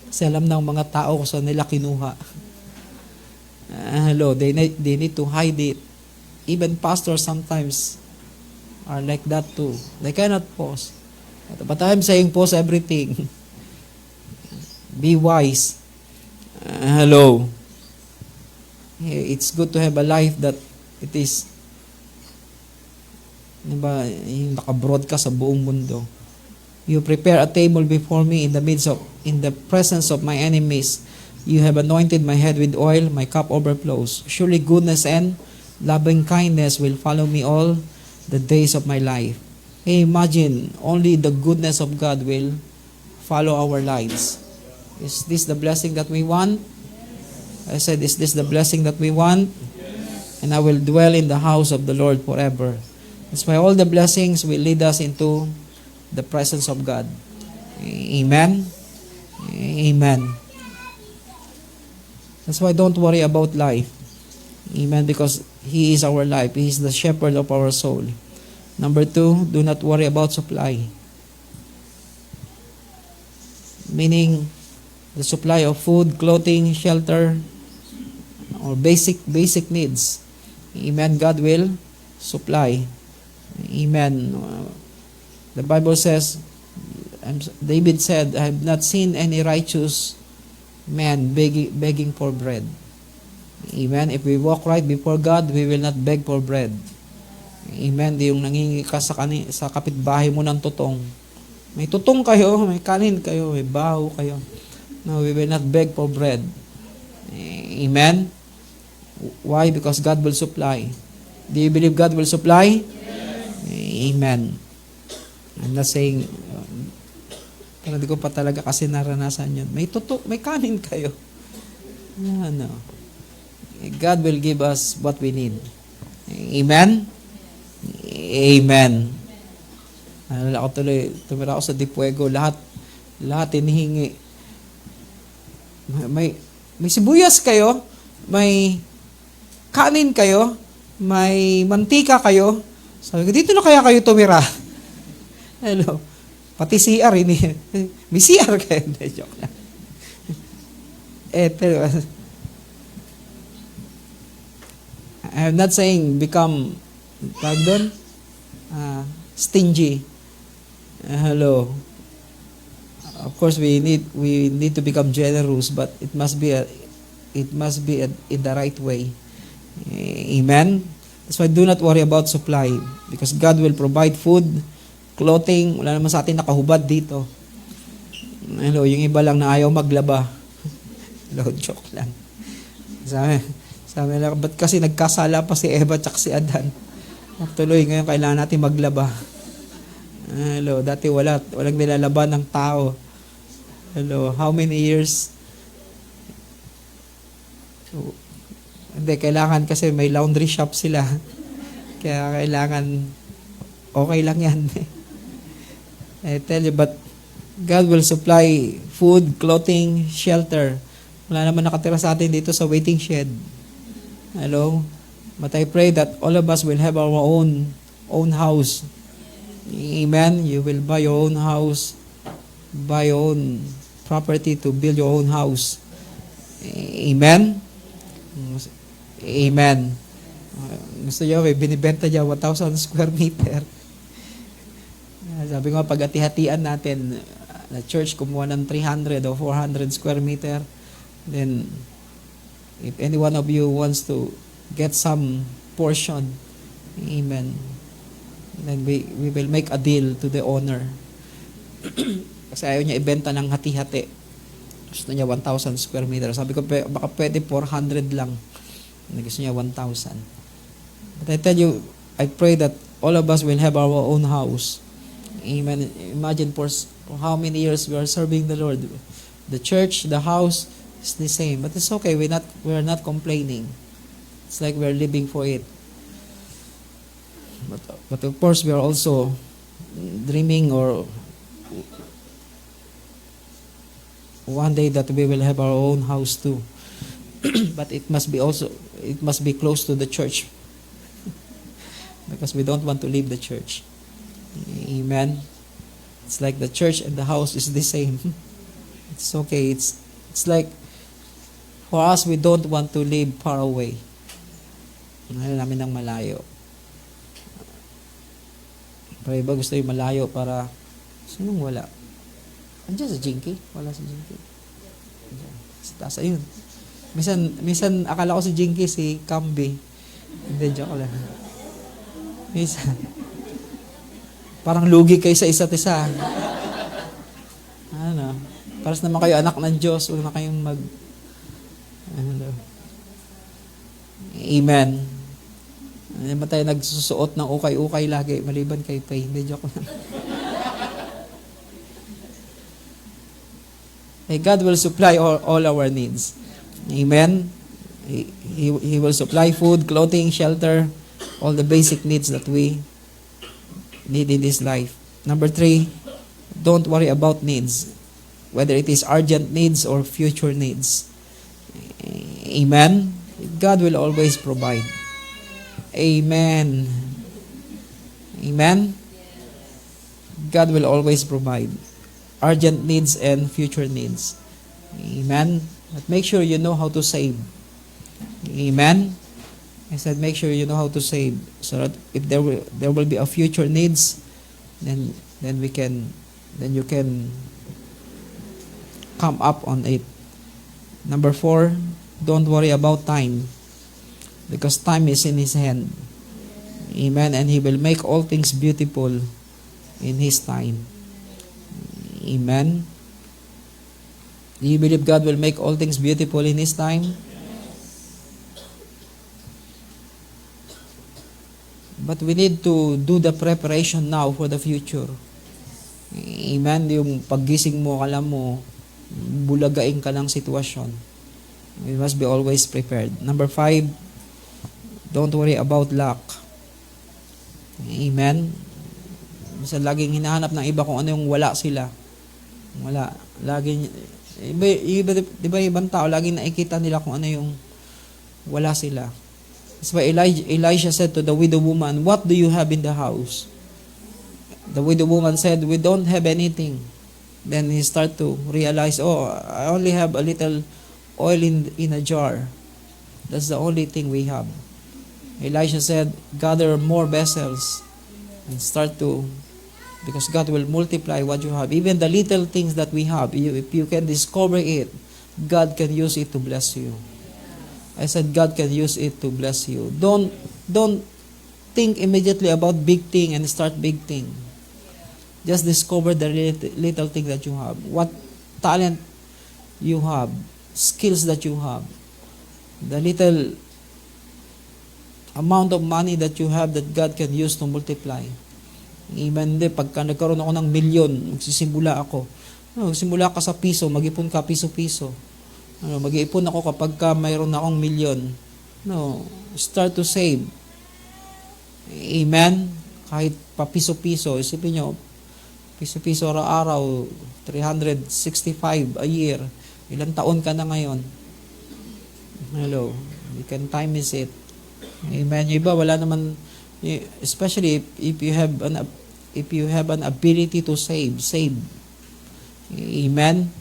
S2: Kasi alam ng mga tao kung saan nila kinuha. Hello, they need to hide it. Even pastors sometimes are like that too. They cannot post. But I'm saying post everything. Be wise. Hello. It's good to have a life that it is Diba, yung naka-broadcast sa buong mundo. You prepare a table before me in the presence of my enemies. You have anointed my head with oil, my cup overflows. Surely goodness and loving kindness will follow me all the days of my life. Hey, imagine, only the goodness of God will follow our lives. Is this the blessing that we want? I said, is this the blessing that we want? And I will dwell in the house of the Lord forever. That's why all the blessings will lead us into the presence of God. Amen? Amen. That's why don't worry about life. Amen? Because He is our life. He is the shepherd of our soul. Number 2, do not worry about supply. Meaning, the supply of food, clothing, shelter, or basic needs. Amen? God will supply. Amen. The Bible says, David said, I have not seen any righteous man begging for bread. Amen. If we walk right before God, we will not beg for bread. Amen. Di yung nangingi ka sa kapitbahay mo ng tutong. May tutong kayo, may kanin kayo, may baho kayo. No, we will not beg for bread. Amen. Why? Because God will supply. Do you believe God will supply? Yes. Amen. I'm not saying, hindi ko pa talaga kasi naranasan yun. May kanin kayo. Ano? God will give us what we need. Amen? Amen. Ako tumira ako sa Dipuego, lahat hinihingi. May sibuyas kayo, may kanin kayo, may mantika kayo. Sabi ko, dito na kaya kayo tumira? Hello. Pati CR, may CR kayo. Joke lang. Pero, I'm not saying become, stingy. Hello. Of course, we need to become generous, but it must be in the right way. Amen. That's why do not worry about supply, because God will provide food, clothing. Wala naman sa atin nakahubad dito. Hello, yung iba lang na ayaw maglaba. Hello, joke lang. Sabi lang, ba't kasi nagkasala pa si Eva at si Adan? Tuloy, ngayon kailangan natin maglaba. Hello, dati walang nilalaban ng tao. Hello, how many years? Hindi, kailangan kasi may laundry shop sila. Kaya kailangan, okay lang yan. I tell you, but God will supply food, clothing, shelter. Wala naman nakatira sa atin dito sa waiting shed. Hello? But I pray that all of us will have our own house. Amen? You will buy your own house, buy your own property to build your own house. Amen? Amen. Gusto nyo, binibenta niya 1,000 square meter. Sabi ko, pag hati-hatian natin, na church kumuha ng 300 or 400 square meter, then if any one of you wants to get some portion, amen, then we will make a deal to the owner. Kasi ayaw niya ibenta ng hati-hati. Gusto niya 1,000 square meter. Sabi ko, baka pwede 400 lang. Gusto niya 1,000. But I tell you, I pray that all of us will have our own house. Amen. Imagine for how many years we are serving the Lord. The church, the house is the same. But it's okay. We're not complaining. It's like we're living for it. But of course, we are also dreaming or one day that we will have our own house too. But it must be close to the church. Because we don't want to leave the church. Amen. It's like the church and the house is the same. It's okay. It's like for us, we don't want to live far away. Ayaw namin ng malayo. Pero iba gusto yung malayo para sinong wala? Andiyan sa Jinky? Wala sa Jinky. Sa taas, ayun. Minsan akala ko si Jinky si Camby. Hindi, joke lang. Parang lugi kayo sa isa't isa. Ano? Paras naman kayo anak ng Diyos. Huwag na kayong ano. Amen. Hindi ba tayo nagsusuot ng ukay-ukay lagi? Maliban kay Pay. Hindi, joke lang. God will supply all our needs. Amen. He will supply food, clothing, shelter, all the basic needs that we need in this life. Number 3, don't worry about needs, whether it is urgent needs or future needs. Amen. God will always provide. Amen. Amen. God will always provide urgent needs and future needs. Amen. But make sure you know how to save. Amen. I said make sure you know how to save, so that if there will be a future needs, then you can come up on it. Number 4, don't worry about time, because time is in His hand. Amen. And He will make all things beautiful in His time. Amen. Do you believe God will make all things beautiful in His time? But we need to do the preparation now for the future. Amen. Yung paggising mo, akala mo, bulagain ka ng sitwasyon. We must be always prepared. Number 5, don't worry about luck. Amen. Basta laging hinahanap ng iba kung ano yung wala sila. Wala. Laging, di ba ibang tao, laging nakikita nila kung ano yung wala sila. That's why Elijah said to the widow woman, "What do you have in the house?" The widow woman said, "We don't have anything." Then he started to realize, "Oh, I only have a little oil in a jar. That's the only thing we have." Elijah said, "Gather more vessels and start to, because God will multiply what you have. Even the little things that we have, if you can discover it, God can use it to bless you." I said God can use it to bless you. Don't think immediately about big thing and start big thing. Just discover the little thing that you have. What talent you have, skills that you have, the little amount of money that you have that God can use to multiply. Amen. Pagka nagkaroon ako ng milyon, magsisimula ako. Simula ka sa piso, mag-ipon ka piso-piso. Mag-iipon ako kapag mayroon akong milyon. Start to save. Amen? Kahit pa piso-piso. Isipin nyo, piso-piso araw-araw, 365 a year. Ilang taon ka na ngayon? Hello. You can time is it. Amen? Yung iba, wala naman, especially if you have an ability to save. Amen?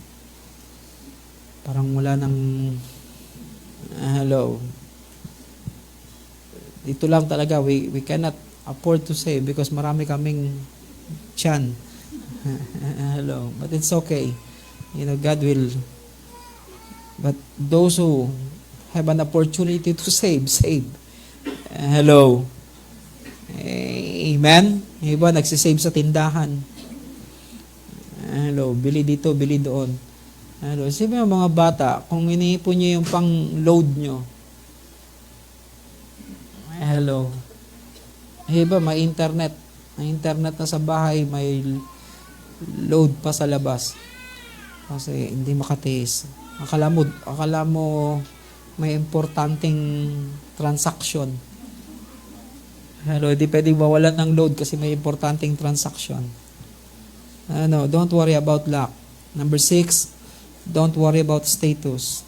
S2: Parang wala nang hello. Dito lang talaga we cannot afford to save because marami kaming tiyan. Hello. But it's okay. God will. But those who have an opportunity to save. Hello. Amen. Iba nagsisave sa tindahan. Hello. Bili dito, bili doon. Hello. Sabi mga bata, kung iniipon nyo yung pang-load nyo, hello. Iba, may internet. May internet na sa bahay, may load pa sa labas. Kasi hindi makatiis. Akala mo may importanteng transaction. Hello, hindi pwedeng mawalan ng load kasi may importanteng transaction. Don't worry about luck. Number 6, don't worry about status.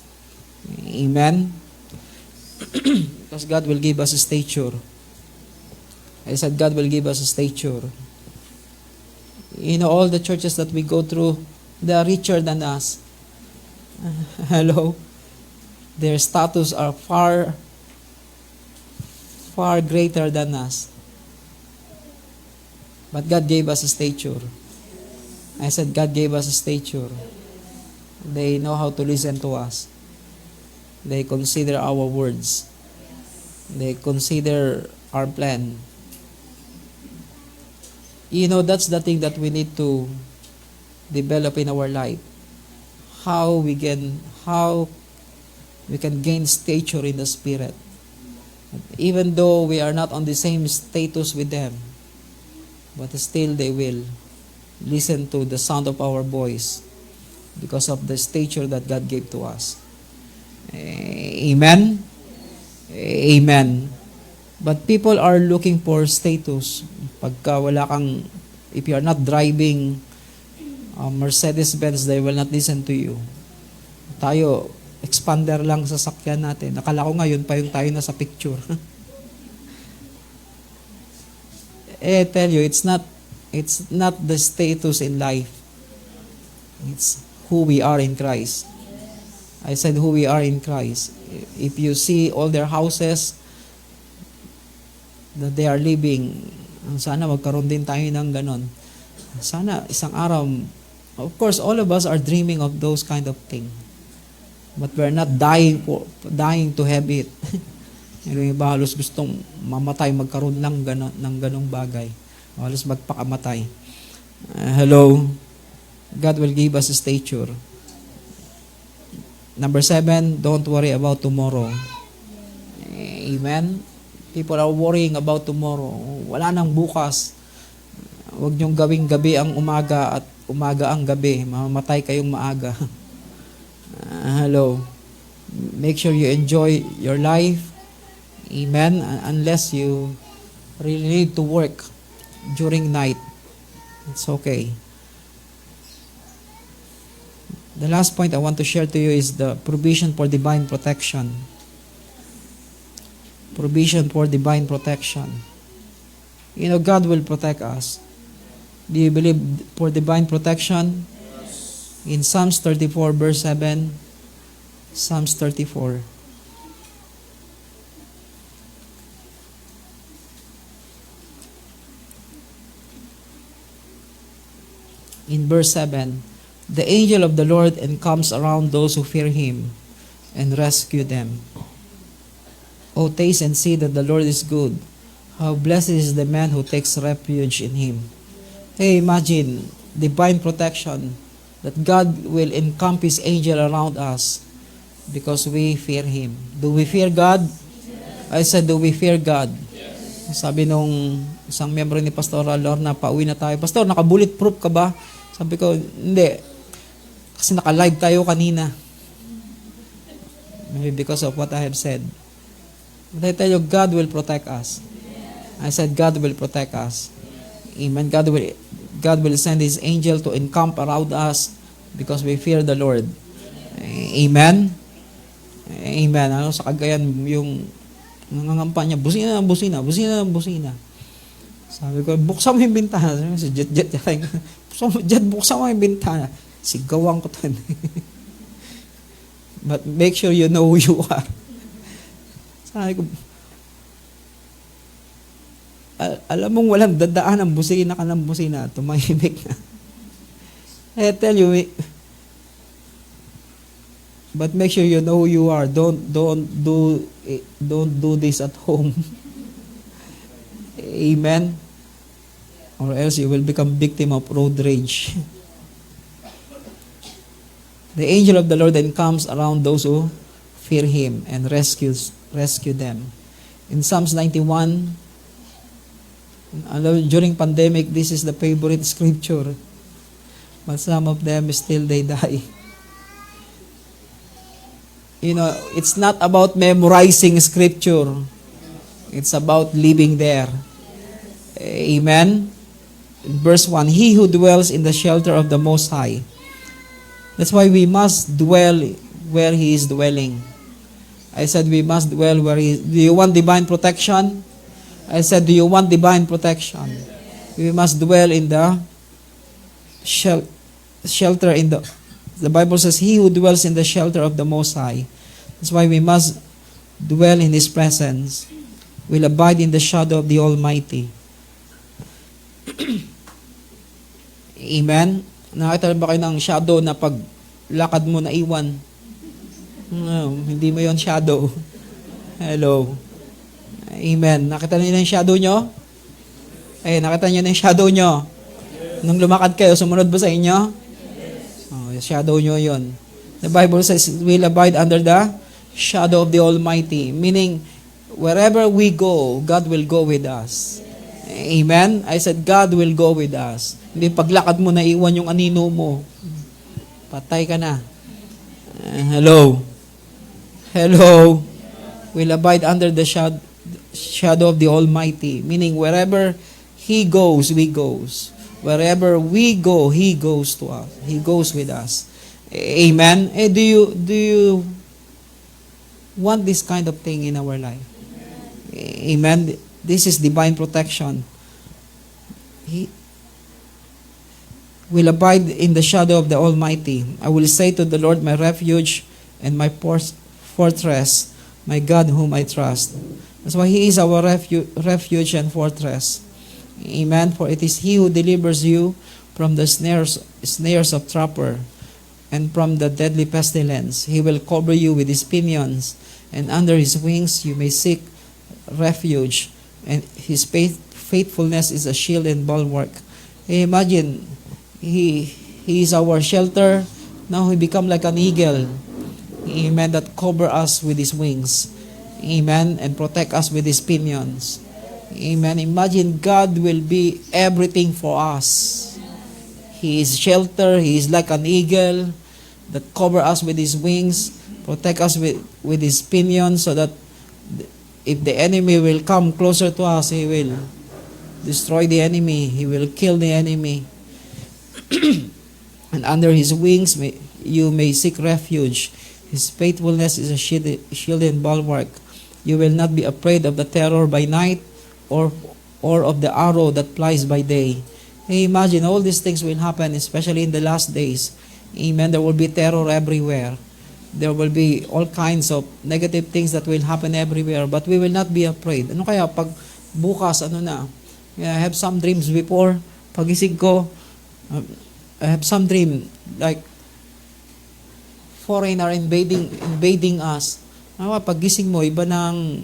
S2: Amen? Because God will give us a stature. I said God will give us a stature. All the churches that we go through, they are richer than us. Hello? Their status are far greater than us. But God gave us a stature. I said God gave us a stature. They know how to listen to us. They consider our words. They consider our plan. That's the thing that we need to develop in our life. How we can gain stature in the Spirit. Even though we are not on the same status with them, but still they will listen to the sound of our voice because of the stature that God gave to us. Amen? Amen. But people are looking for status. Pagka wala kang, if you are not driving Mercedes-Benz, they will not listen to you. Tayo, expander lang sa sakyan natin. Akala ko ngayon pa yung tayo nasa picture. Tell you, it's not the status in life. It's who we are in Christ. I said who we are in Christ. If you see all their houses that they are living, sana magkaroon din tayo ng ganon. Sana isang araw, of course, all of us are dreaming of those kind of things. But we're not dying to have it. Yung iba halos gustong mamatay, magkaroon lang ng ganong bagay. Halos magpakamatay. Hello. God will give us a stature. Number 7, don't worry about tomorrow. Amen? People are worrying about tomorrow. Wala nang bukas. Huwag niyong gawing gabi ang umaga at umaga ang gabi. Mamamatay kayong maaga. Hello. Make sure you enjoy your life. Amen? Unless you really need to work during night. It's okay. The last point I want to share to you is the provision for divine protection. Provision for divine protection. God will protect us. Do you believe for divine protection? In Psalms 34 verse 7, Psalms 34. In verse 7, the angel of the Lord encamps around those who fear Him and rescue them. O taste and see that the Lord is good. How blessed is the man who takes refuge in Him. Hey, imagine divine protection, that God will encamp His angel around us because we fear Him. Do we fear God? I said, do we fear God? Sabi nung isang miyembro ni Pastor Lorna, pauwi na tayo. Pastor, naka-bulletproof ka ba? Sabi ko, hindi. Kasi naka-live tayo kanina. Maybe because of what I have said. But I tell you, God will protect us. I said, God will protect us. Amen. God will send His angel to encamp around us because we fear the Lord. Amen. Amen. Sa Cagayan, yung nangangampa niya, busina ng busina, busina ng busina. Sabi ko, buksan mo yung bintana. Si Jet, buksan mo yung bintana. Sigawan ko to. But make sure you know who you are. Sabi ko, alam mong walang dadaan ng busina ka ng busina, tumahimik na. I tell you, but make sure you know who you are. Don't do this at home. Amen. Or else you will become victim of road rage. The angel of the Lord then comes around those who fear Him and rescue them. In Psalms 91, during pandemic, this is the favorite scripture. But some of them still they die. It's not about memorizing scripture. It's about living there. Amen. Verse 1, He who dwells in the shelter of the Most High. That's why we must dwell where He is dwelling. I said we must dwell where He is. Do you want divine protection? I said, do you want divine protection? We must dwell in the shelter in the Bible says, He who dwells in the shelter of the Most High. That's why we must dwell in His presence. Will abide in the shadow of the Almighty. Amen? Nakita ba kayo ng shadow na pag lakad mo na iwan? No, hindi mo yon shadow. Hello. Amen. Nakita niyo yung shadow nyo? Nakita niyo na yung shadow niyo. Nung lumakad kayo, sumunod ba sa inyo? Yung shadow niyo yon. The Bible says, we'll abide under the shadow of the Almighty. Meaning, wherever we go, God will go with us. Amen? I said, God will go with us. Hindi paglakad mo, naiwan yung anino mo. Patay ka na. Hello? Hello? We'll abide under the shadow of the Almighty. Meaning, wherever He goes, we goes. Wherever we go, He goes to us. He goes with us. Amen? Do you want this kind of thing in our life? Amen? This is divine protection. He will abide in the shadow of the Almighty. I will say to the Lord, my refuge and my fortress, my God whom I trust. That's why He is our refuge and fortress. Amen. For it is He who delivers you from the snares of trapper and from the deadly pestilence. He will cover you with His pinions, and under His wings you may seek refuge. And His faithfulness is a shield and bulwark. Imagine, He is our shelter. Now He become like an eagle. Amen. That cover us with His wings. Amen. And protect us with His pinions. Amen. Imagine God will be everything for us. He is shelter. He is like an eagle that cover us with His wings, protect us with His pinions, so that if the enemy will come closer to us, He will destroy the enemy. He will kill the enemy. And under His wings, you may seek refuge. His faithfulness is a shield and bulwark. You will not be afraid of the terror by night, or of the arrow that flies by day. Imagine all these things will happen, especially in the last days. Amen. There will be terror everywhere. There will be all kinds of negative things that will happen everywhere, but we will not be afraid. Ano kaya pag bukas, I have some dreams before. Pagising ko, I have some dream like foreigner invading us. Pagising mo, iba ng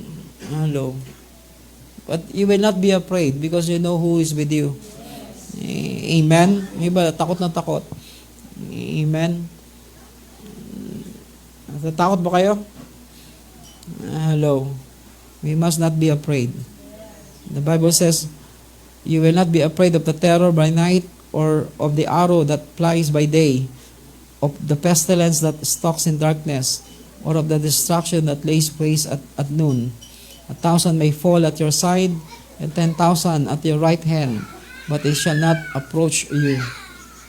S2: hello. But you will not be afraid because you know who is with you. Amen? Iba, takot na takot. Amen? Natatakot ba kayo? Hello. We must not be afraid. The Bible says, you will not be afraid of the terror by night, or of the arrow that flies by day, of the pestilence that stalks in darkness, or of the destruction that lays waste at noon. 1,000 may fall at your side, and 10,000 at your right hand, but they shall not approach you.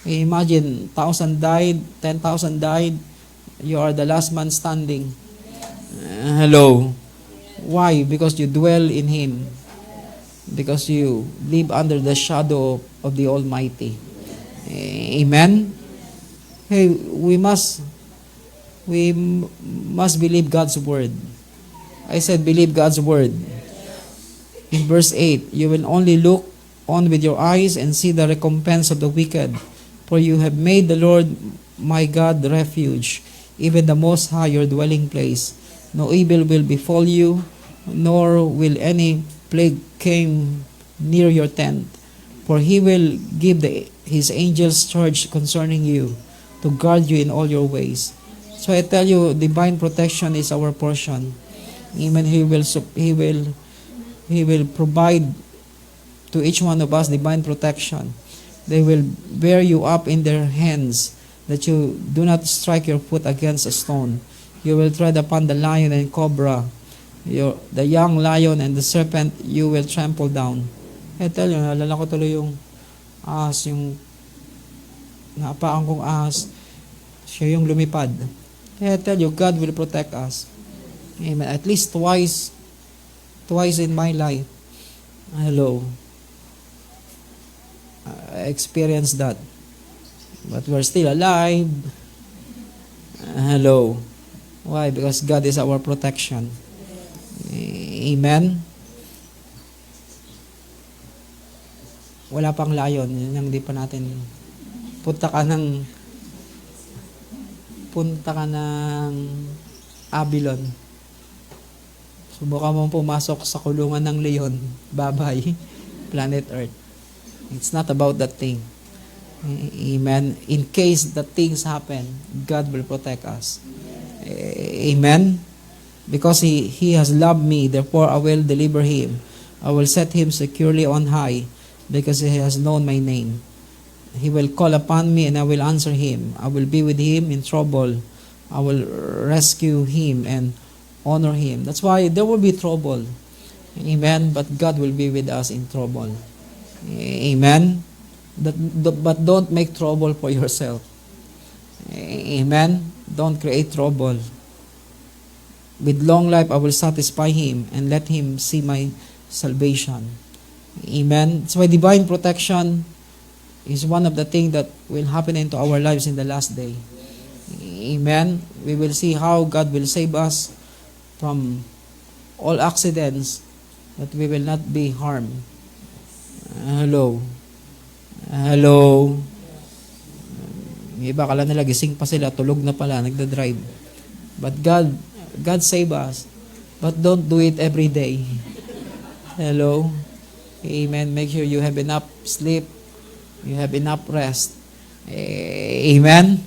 S2: Imagine, 1,000 died, 10,000 died, you are the last man standing. Hello. Why? Because you dwell in Him. Because you live under the shadow of the Almighty. Amen? Hey, we must believe God's word. I said believe God's word. In verse 8, you will only look on with your eyes and see the recompense of the wicked. For you have made the Lord my God the refuge, even the Most High your dwelling place. No evil will befall you, nor will any plague come near your tent. For He will give His angels charge concerning you, to guard you in all your ways. So I tell you, divine protection is our portion. Amen. He will provide to each one of us divine protection. They will bear you up in their hands, that you do not strike your foot against a stone. You will tread upon the lion and cobra, the young lion and the serpent you will trample down. I tell you, naalala ko tuloy yung ahas, yung naapaan kong ahas, siya yung lumipad. I tell you, God will protect us. Amen. At least twice in my life. Hello. I experienced that. But we're still alive. Hello. Why? Because God is our protection. Amen. Wala pang layon. Yun yung hindi pa natin. Punta ka ng Abilon. Subukan mong pumasok sa kulungan ng leon. Bye-bye. planet Earth. It's not about that thing. Amen. In case that things happen, God will protect us. Amen. Because he has loved me, therefore I will deliver him. I will set him securely on high, because he has known my name. He will call upon me, and I will answer him. I will be with him in trouble. I will rescue him and honor him. That's why there will be trouble. Amen. But God will be with us in trouble. Amen. But don't make trouble for yourself. Amen. Don't create trouble. With long life I will satisfy him and let him see my salvation. Amen. That's why divine protection is one of the things that will happen into our lives in the last day. Amen. We will see how God will save us from all accidents, that we will not be harmed. Hello. Hello. May iba kala nila gising pa sila, tulog na pala, nagda-drive. But God save us. But don't do it every day. Hello. Amen. Make sure you have enough sleep. You have enough rest. Amen.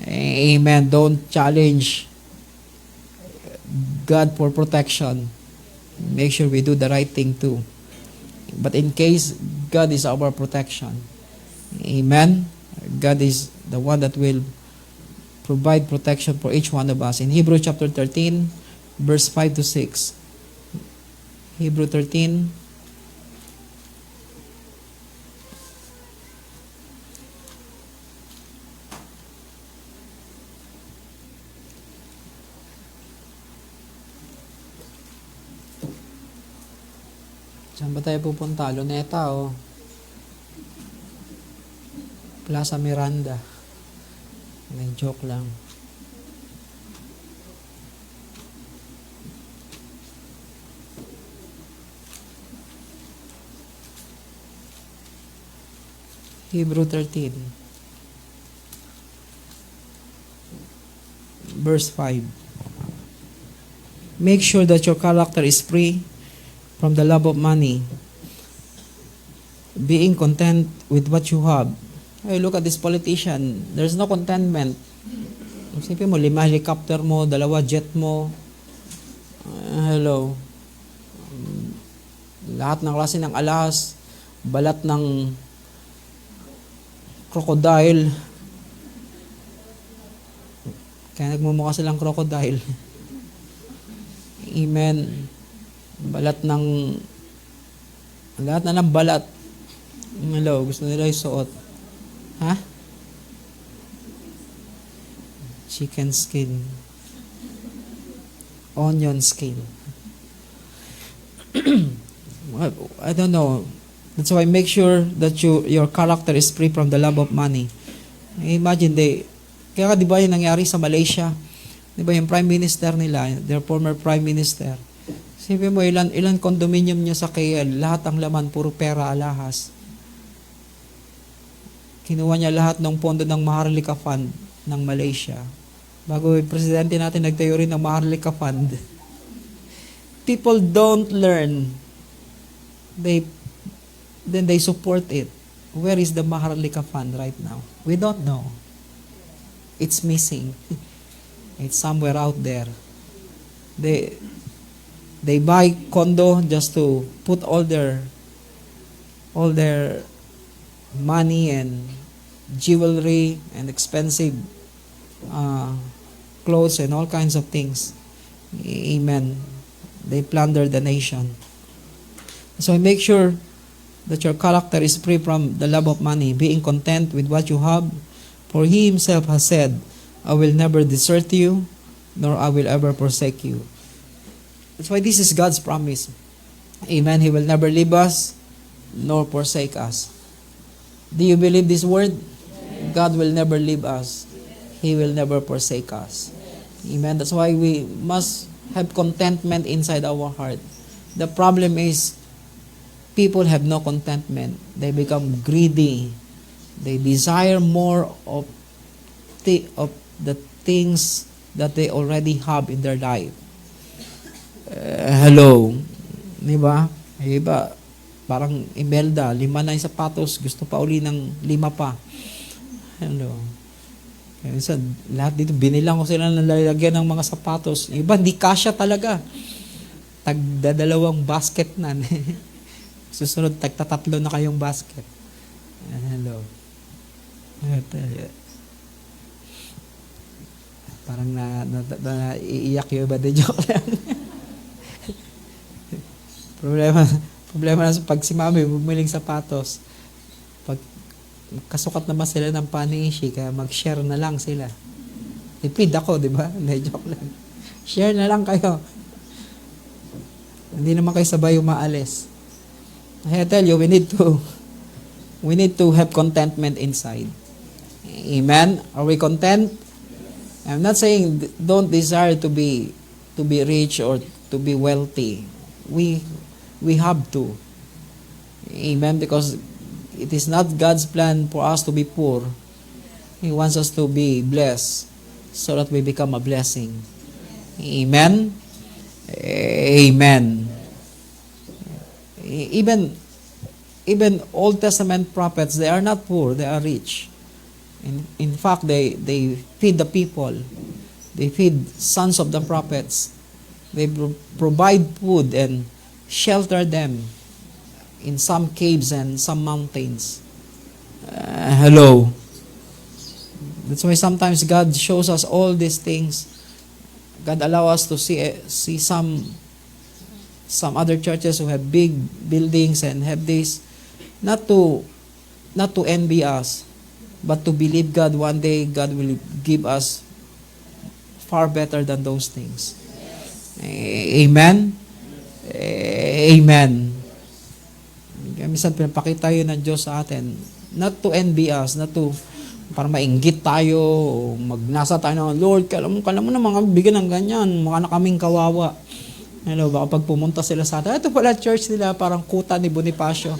S2: Amen. Don't challenge God for protection. Make sure we do the right thing too. But in case God is our protection. Amen. God is the one that will provide protection for each one of us. In Hebrews chapter 13, verse 5 to 6. Hebrew 13. Saan ba tayo pupunta? Luneta o Plaza Miranda? May joke lang. Hebrew 13, verse 5. Make sure that your character is free from the love of money, being content with what you have. Hey, look at this politician. There's no contentment. Isipin mo, 5 helicopter mo, 2 jet mo. Hello. Lahat ng klase ng alas, balat ng crocodile. Kaya nagmumukha silang crocodile. Amen. Balat ng lahat na ng balat. Hello, gusto nila isuot. Ha? Chicken skin. Onion skin. I don't know. That's why make sure that your character is free from the love of money. Imagine kaya di ba yung nangyari sa Malaysia? Di ba yung prime minister nila, their former prime minister? Sabi mo, ilan condominium niya sa KL, lahat ang laman, puro pera, alahas. Kinuha niya lahat ng pondo ng Maharlika Fund ng Malaysia. Bago yung presidente natin nagtayo rin ng Maharlika Fund. People don't learn. Then they support it. Where is the Maharlika Fund right now? We don't know. It's missing. It's somewhere out there. They buy condo just to put all their money and jewelry and expensive clothes and all kinds of things. Amen. They plunder the nation. So make sure that your character is free from the love of money, being content with what you have. For He Himself has said, I will never desert you, nor I will ever forsake you. That's why this is God's promise. Amen. He will never leave us, nor forsake us. Do you believe this word? God will never leave us. He will never forsake us. Amen. That's why we must have contentment inside our heart. The problem is, people have no contentment. They become greedy. They desire more of the things that they already have in their life. Hello. Diba? Diba? Parang Imelda, 5 na yung sapatos, gusto pa uli ng 5 pa. Hello. Kaya minsan, lahat dito, binilang ko sila ng lalagyan ng mga sapatos. Yung iba, hindi kasya talaga. Tagdadalawang basket na. Susunod, tagtatatlo na kayong basket. Hello. Parang iiyak yung iba, de joke lang. Problema na pag si mami bumiling sapatos, pag kasukat naman sila ng panishi, kaya mag-share na lang sila. Tipid ako, di ba? Joke lang. Share na lang kayo. Hindi naman kayo sabay umaalis. I tell you, we need to have contentment inside. Amen? Are we content? I'm not saying don't desire to be rich or to be wealthy. We have to. Amen? Because it is not God's plan for us to be poor. He wants us to be blessed so that we become a blessing. Amen? Amen. Even Old Testament prophets, they are not poor, they are rich. In fact, they feed the people. They feed sons of the prophets. They provide food and shelter them in some caves and some mountains. Hello. That's why sometimes God shows us all these things. God allows us to see some other churches who have big buildings and have this, not to envy us, but to believe God one day God will give us far better than those things. Amen? Amen. Minsan pinapakita yun ng Diyos sa atin, not to envy us, not to para mainggit tayo, o magnasa tayo ng Lord, kala mo naman kami bigyan ng ganyan, mukha na kaming kawawa. Hello, baka pag pumunta sila sa atin, ito pala church nila, parang kuta ni Bonifacio.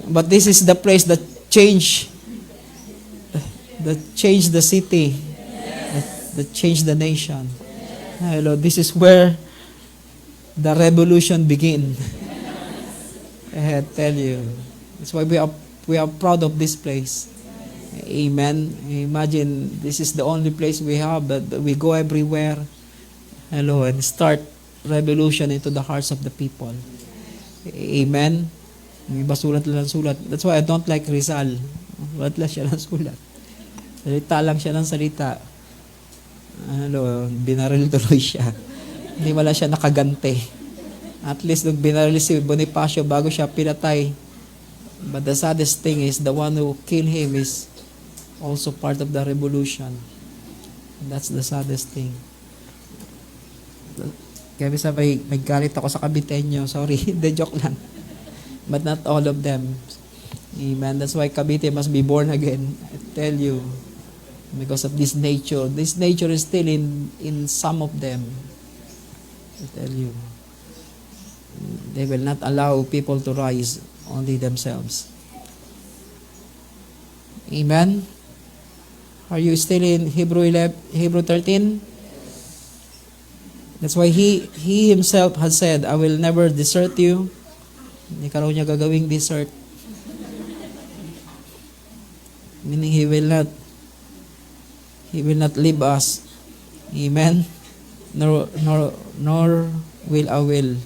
S2: But this is the place that changed the city, that changed the nation. Hello, this is where the revolution began. I tell you. That's why we are proud of this place. Amen. Imagine, this is the only place we have, that we go everywhere. Hello, and start revolution into the hearts of the people. Amen. May iba sulat lang sulat. That's why I don't like Rizal. Sulat lang siya ng sulat. Salita lang siya ng salita. Hello, binaril tuloy siya. Hindi wala siya nakagante. At least nung binaril si Bonifacio bago siya pinatay. But the saddest thing is the one who killed him is also part of the revolution. That's the saddest thing. Kaya bisa may galit ako sa Caviteño. Sorry, the joke lang. But not all of them. Amen. That's why Cavite must be born again. I tell you. Because of this nature. This nature is still in some of them. I tell you. They will not allow people to rise, only themselves. Amen. Are you still in Hebrew 13? That's why he himself has said, I will never desert you. Hindi ka raw niya gagawing desert. Meaning He will not leave us. Amen. Nor will I will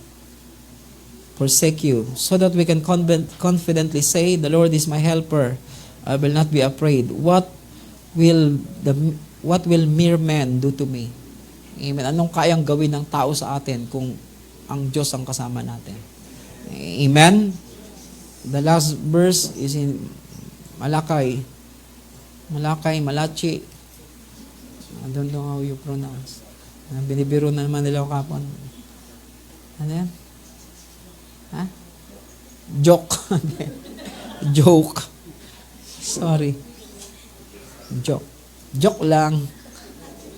S2: forsake you, so that we can confidently say, the Lord is my helper. I will not be afraid. What will mere men do to me? Amen. Anong kayang gawin ng tao sa atin kung ang Diyos ang kasama natin? Amen. The last verse is in Malachi. Malachi. I don't know how you pronounce. Binibiro na naman nila ako kapon. Ano yan? Ha? Joke. Joke. Sorry. Joke lang.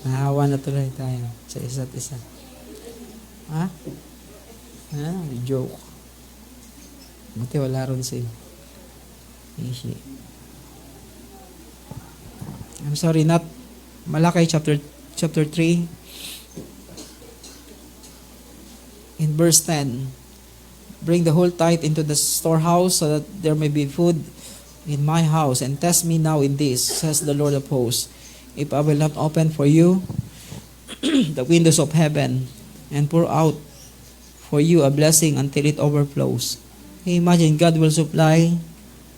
S2: Nahawa na tuloy tayo sa isa't isa. Ha? Joke. Buti wala ron si Ishi. I'm sorry, not Malachi chapter 3. In verse 10, bring the whole tithe into the storehouse so that there may be food in my house, and test me now in this, says the Lord of hosts, if I will not open for you the windows of heaven and pour out for you a blessing until it overflows. Imagine God will supply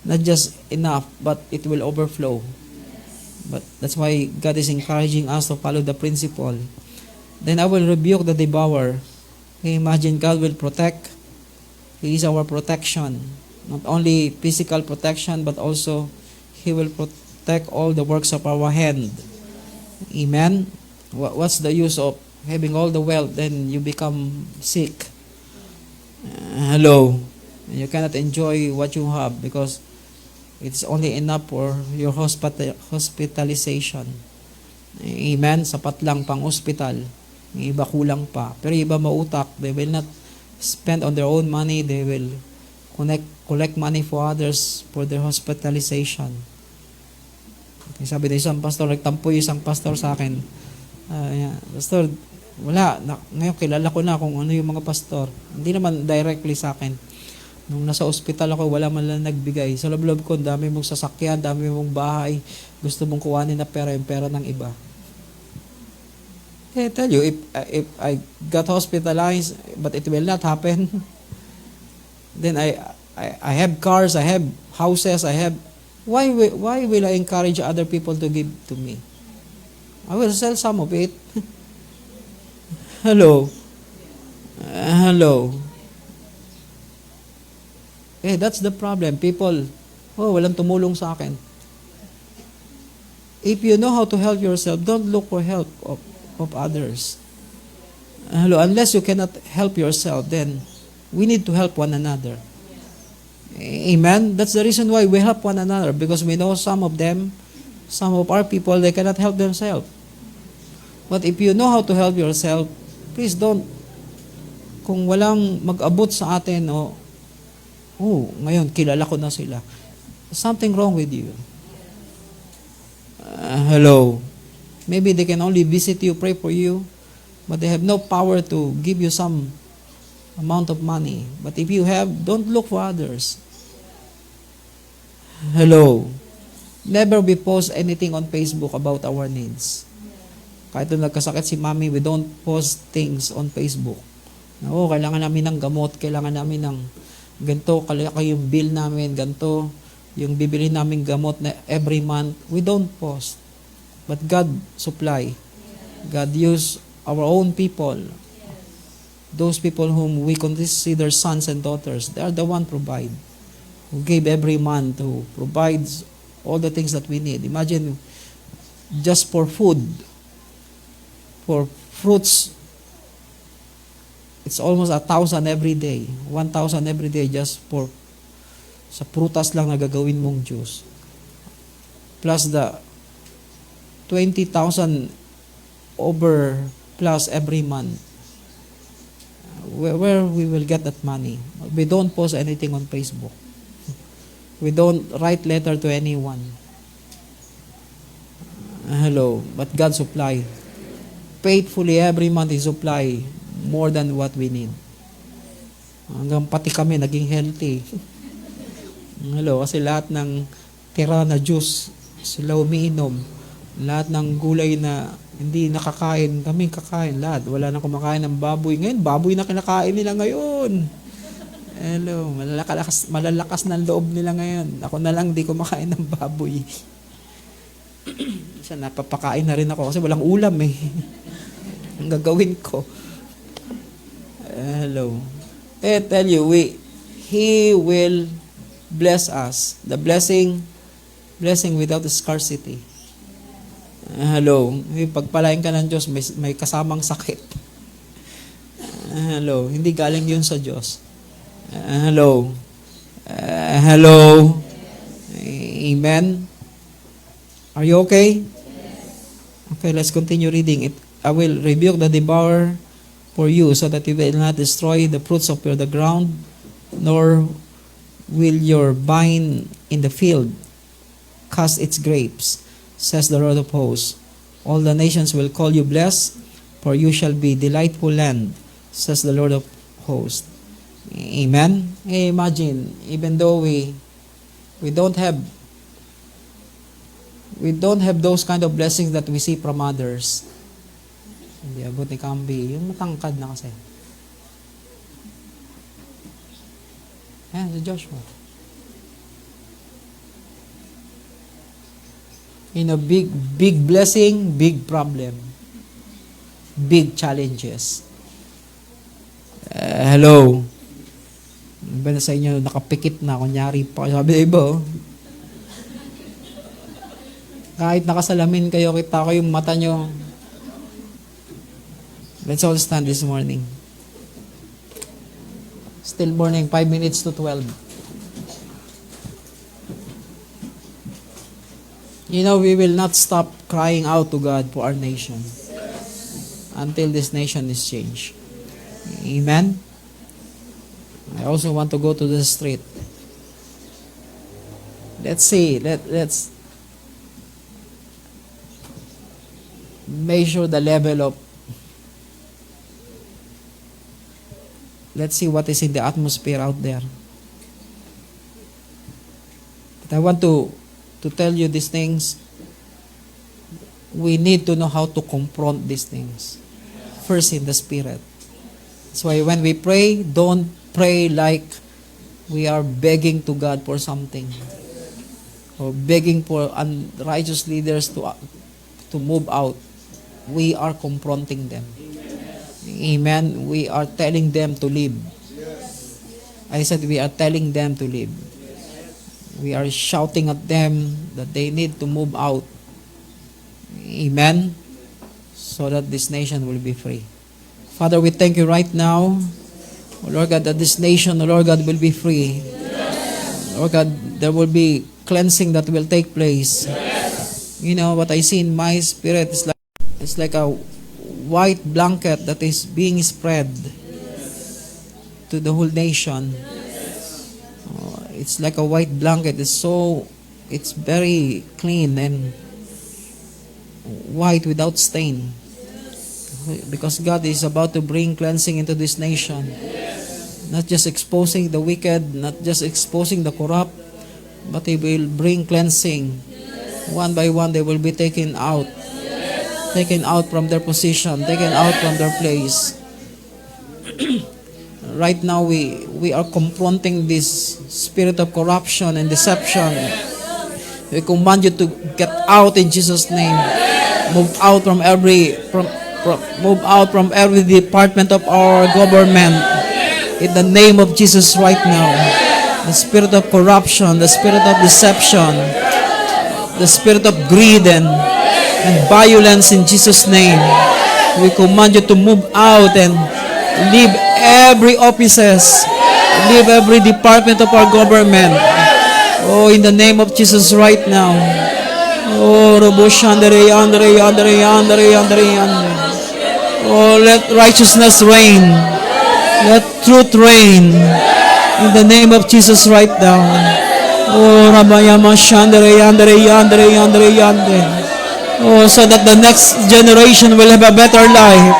S2: not just enough, but it will overflow. But that's why God is encouraging us to follow the principle. Then I will rebuke the devourer. Imagine God will protect. He is our protection. Not only physical protection, but also He will protect all the works of our hand. Amen? What's the use of having all the wealth, then you become sick? Hello? You cannot enjoy what you have because it's only enough for your hospitalization. Amen? Sapat lang pang hospital. Yung iba kulang pa. Pero iba mautak. They will not spend on their own money. They will collect money for others for their hospitalization. Sabi na isang pastor, nagtampo isang pastor sa akin. Pastor, wala. Ngayon kilala ko na kung ano yung mga pastor. Hindi naman directly sa akin. Nung nasa ospital ako, wala man lang nagbigay. Sa loob-loob ko, dami mong sasakyan, dami mong bahay. Gusto mong kuhanin na pera, yung pera ng iba. I tell you, if I got hospitalized, but it will not happen, then I have cars, I have houses, why will I encourage other people to give to me? I will sell some of it. Hello? Hello? That's the problem. People, walang tumulong sa akin. If you know how to help yourself, don't look for help of others. Hello, unless you cannot help yourself, then we need to help one another. Amen? That's the reason why we help one another, because we know some of our people, they cannot help themselves. But if you know how to help yourself, please don't, kung walang mag-abot sa atin, ngayon, kilala ko na sila. There's something wrong with you. Hello. Maybe they can only visit you, pray for you, but they have no power to give you some amount of money. But if you have, don't look for others. Hello. Never we post anything on Facebook about our needs. Kahit nung nagkasakit si Mami, we don't post things on Facebook. Kailangan namin ng gamot, kailangan namin ng ganito, kalaki yung bill namin, ganito, yung bibili namin gamot na every month. We don't post. But God supply. God use our own people. Those people whom we consider sons and daughters, they are the one provide. Who gave every month, who provides all the things that we need. Imagine, just for food, for fruits, it's almost 1,000 every day. 1,000 every day just for sa prutas lang na gagawin mong juice. Plus the 20,000 over plus every month. Where we will get that money? We don't post anything on Facebook. We don't write letter to anyone. Hello, but God supply. Faithfully every month He supply more than what we need. Hanggang pati kami naging healthy. Hello, kasi lahat ng tira na juice sila umiinom. Lahat ng gulay na hindi nakakain, kami kakain lahat. Wala nang kumakain ng baboy. Ngayon, baboy na kinakain nila ngayon. Hello, malalakas ng loob nila ngayon. Ako na lang di kumakain ng baboy. Isa napapakain na rin ako kasi walang ulam eh. Ang gagawin ko. Hello. I tell you, He will bless us. The blessing without scarcity. Hello. Pagpalain ka ng Diyos, may kasamang sakit. Hello. Hindi galing yun sa Diyos. Hello. Hello. Amen. Are you okay? Okay, let's continue reading. I will rebuke the devourer for you, so that he will not destroy the fruits of the ground, nor will your vine in the field cast its grapes, says the Lord of hosts. All the nations will call you blessed, for you shall be delightful land, says the Lord of hosts. Amen? Imagine, even though we don't have those kind of blessings that we see from others. Hindi abot ni Camby. Yung matangkad na kasi. Ayan, si Joshua. Big blessing, big problem. Big challenges. Hello. Iba na sa inyo, nakapikit na, kunyari pa. Sabi na iba, oh. Kahit nakasalamin kayo, kita ko yung mata nyo. Let's all stand this morning. Still morning, 5 minutes to 12. You know, we will not stop crying out to God for our nation until this nation is changed. Amen? I also want to go to the street. Let's see. Let's measure the level of. Let's see what is in the atmosphere out there. But I want to tell you these things. We need to know how to confront these things. First in the Spirit. That's why when we pray, don't pray like we are begging to God for something. Or begging for unrighteous leaders to move out. We are confronting them. Amen. We are telling them to leave. I said we are telling them to leave. We are shouting at them that they need to move out. Amen. So that this nation will be free. Father, we thank you right now, oh Lord God, that this nation, oh Lord God, will be free. Lord God, there will be cleansing that will take place. You know, what I see in my spirit is like a white blanket that is being spread to the whole nation. It's like a white blanket. It's very clean and white without stain. Because God is about to bring cleansing into this nation. Not just exposing the wicked, not just exposing the corrupt, but He will bring cleansing. One by one, they will be taken out. Taken out from their position, taken out from their place. Right now, we are confronting this spirit of corruption and deception. We command you to get out in Jesus' name. Move out from every department of our government. In the name of Jesus right now. The spirit of corruption, the spirit of deception, the spirit of greed and violence in Jesus' name. We command you to move out and leave every offices, leave every department of our government. Oh, in the name of Jesus right now. Oh, oh, let righteousness reign. Let truth reign. In the name of Jesus right now. Oh, Ramayama Shandere Yandere Yandere Yandere Yandere. Oh, so that the next generation will have a better life.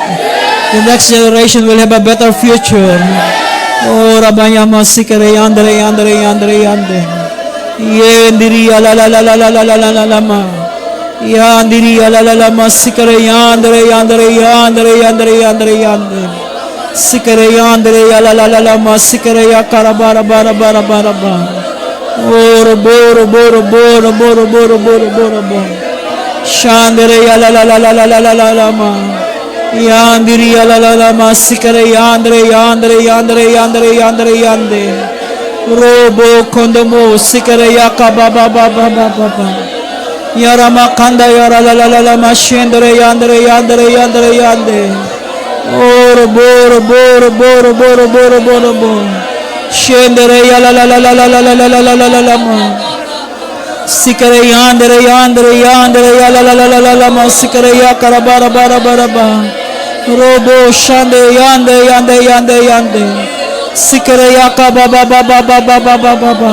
S2: The next generation will have a better future. Oh, Rabayama Sikere Yandere Yandere Yandere Yandere. Yendiri la la la la la la la la la la ma. Yandiri la la la ma Sikere Yandere Yandere Yandere Yandere Yandere Yandere. Sikere Yandere la la la la ma Sikere ya karabara bara bara bara bara. Oh, boro boro boro boro boro boro boro boro. Shandere ya la la la la la la la la la ma. Yandiri ya la la la ma Sikere Yandere Yandere Yandere Yandere Yandere Yandere. Robo kondomo Sikere ya kababa baba baba baba. Yara makanda yara la la la la ma Shandere Yandere Yandere Yandere Yandere. Oro boro boro boro boro boro boro boro. Shandere ya la la la la la la la la la la la la ma. Sikere Yandere Yandere Yandere ya la la la la la la ma Sikere ya karabara bara bara ba. Robo Shande Yande Yande Yande Yande. Sikere ya kababa baba baba baba baba.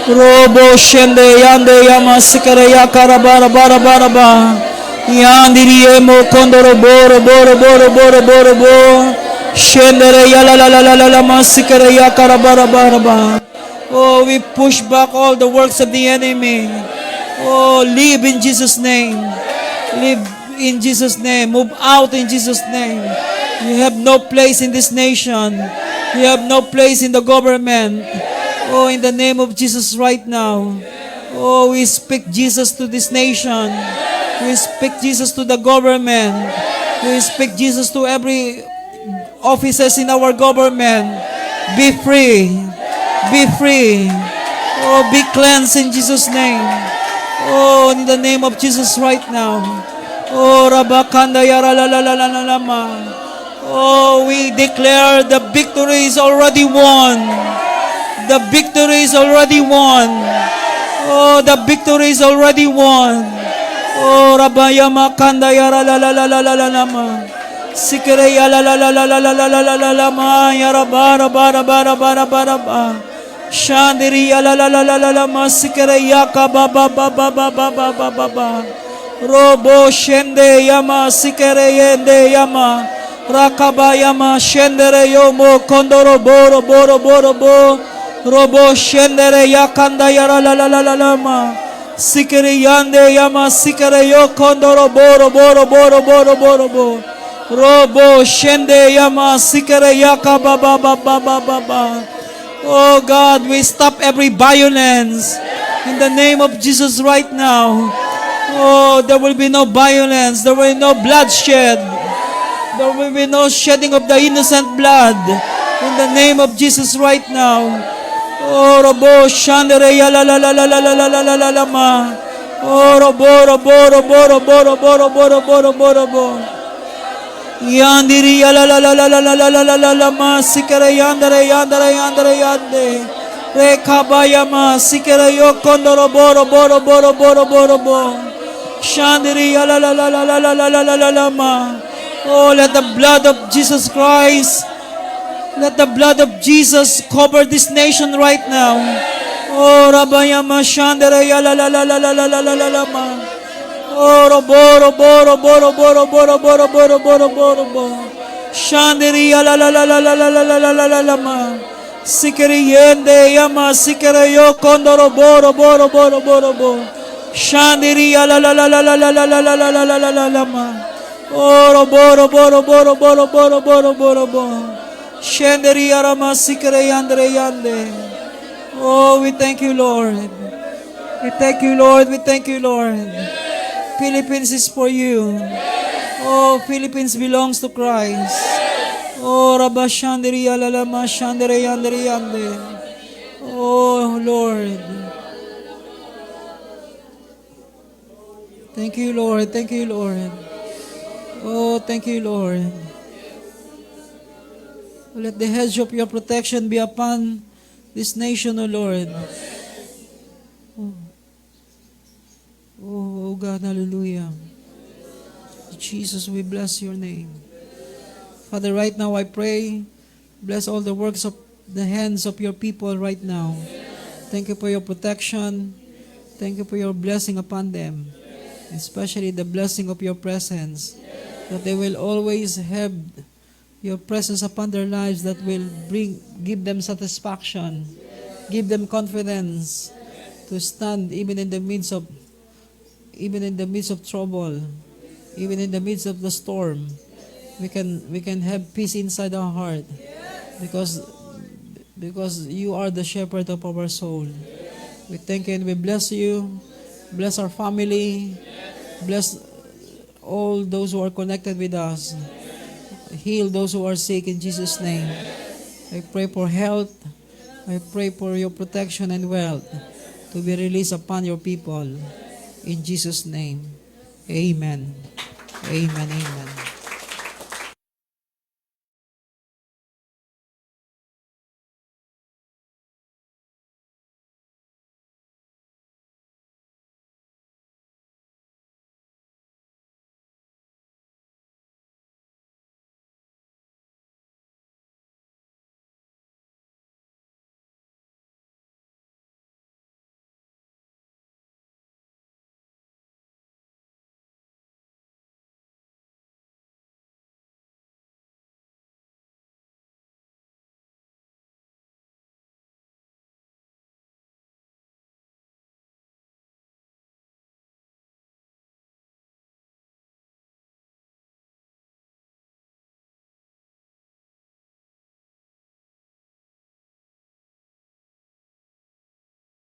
S2: Robo Shande Yande Yama Sikere ya karabara bara bara ba. Yandiri emo kondoro boro boro boro boro boro boro. Shendereya la la la la la la masikereya karabarabaraba. Oh, we push back all the works of the enemy. Oh, live in Jesus' name. Live in Jesus' name. Move out in Jesus' name. You have no place in this nation. You have no place in the government. Oh, in the name of Jesus right now. Oh, we speak Jesus to this nation. We speak Jesus to the government. We speak Jesus to every offices in our government. Be free. Be free. Oh, be cleansed in Jesus' name. Oh, in the name of Jesus right now. Oh, Rabakanda Yara la la la la la la. Oh, we declare the victory is already won. The victory is already won. Oh, the victory is already won. Oh, Rabayama Kanda Yara la la la la la la la. Sikere ya la la la la la la la la la la la ma yara bara bara bara bara bara ba. Shandiri ya la la la la la la ma sikere ya ka ba ba ba ba ba ba ba ba ba ba. Robo shende yama sikere yende yama. Rakaba yama shendere yomo kondoro boro boro boro bo. Robo shendere ya kanda yara la la la la la ma. Sikere yande yama sikere yo kondoro boro boro boro boro boro bo. Robo shende yama sikere yaka ba ba ba ba ba ba ba. Oh God, we stop every violence in the name of Jesus right now. Oh, there will be no violence. There will be no bloodshed. There will be no shedding of the innocent blood in the name of Jesus right now. Oh, robo shandere ya la la la la la la la la la la la ma. Oh, robo robo robo robo robo robo robo robo robo. Yandiri ya la la la la la la la la la la la ma sikere yandere yandere yandere yande rekabaya ma sikere yo kondoro boro boro boro boro boro bo shandiri ya la la la la la la la la la la la ma. Oh, let the blood of Jesus Christ, let the blood of Jesus cover this nation right now. Oh, rabaya ma shandere ya la la la la la la la la la ma. Oro boro boro boro boro boro boro boro boro boro boro. Shandiri la la la la la la la la la la la la ma. Sikiri yende yama sikere yo kondoro boro boro boro boro boro. Shandiri la la la la la la la la la la la la la la la la ma. Oro boro boro boro boro boro boro boro boro. Shandiri arama sikere yandere yande. Oh, we thank you, Lord. We thank you, Lord. We thank you, Lord. Philippines is for you. Oh, Philippines belongs to Christ. Oh, Rabba Shandiri Alalama Shandere Yandere Yande. Oh, Lord. Thank you, Lord. Thank you, Lord. Oh, thank you, Lord. Let the hedge of your protection be upon this nation, O Lord. Oh God, hallelujah. Jesus, we bless your name. Father, right now I pray, bless all the works of the hands of your people right now. Thank you for your protection. Thank you for your blessing upon them. Especially the blessing of your presence. That they will always have your presence upon their lives that will give them satisfaction. Give them confidence to stand even in the midst of trouble, even in the midst of the storm. We can have peace inside our heart because you are the shepherd of our soul. We thank you and we bless you. Bless our family. Bless all those who are connected with us. Heal those who are sick in Jesus' name. I pray for health. I pray for your protection and wealth to be released upon your people. In Jesus' name, amen. Amen, amen.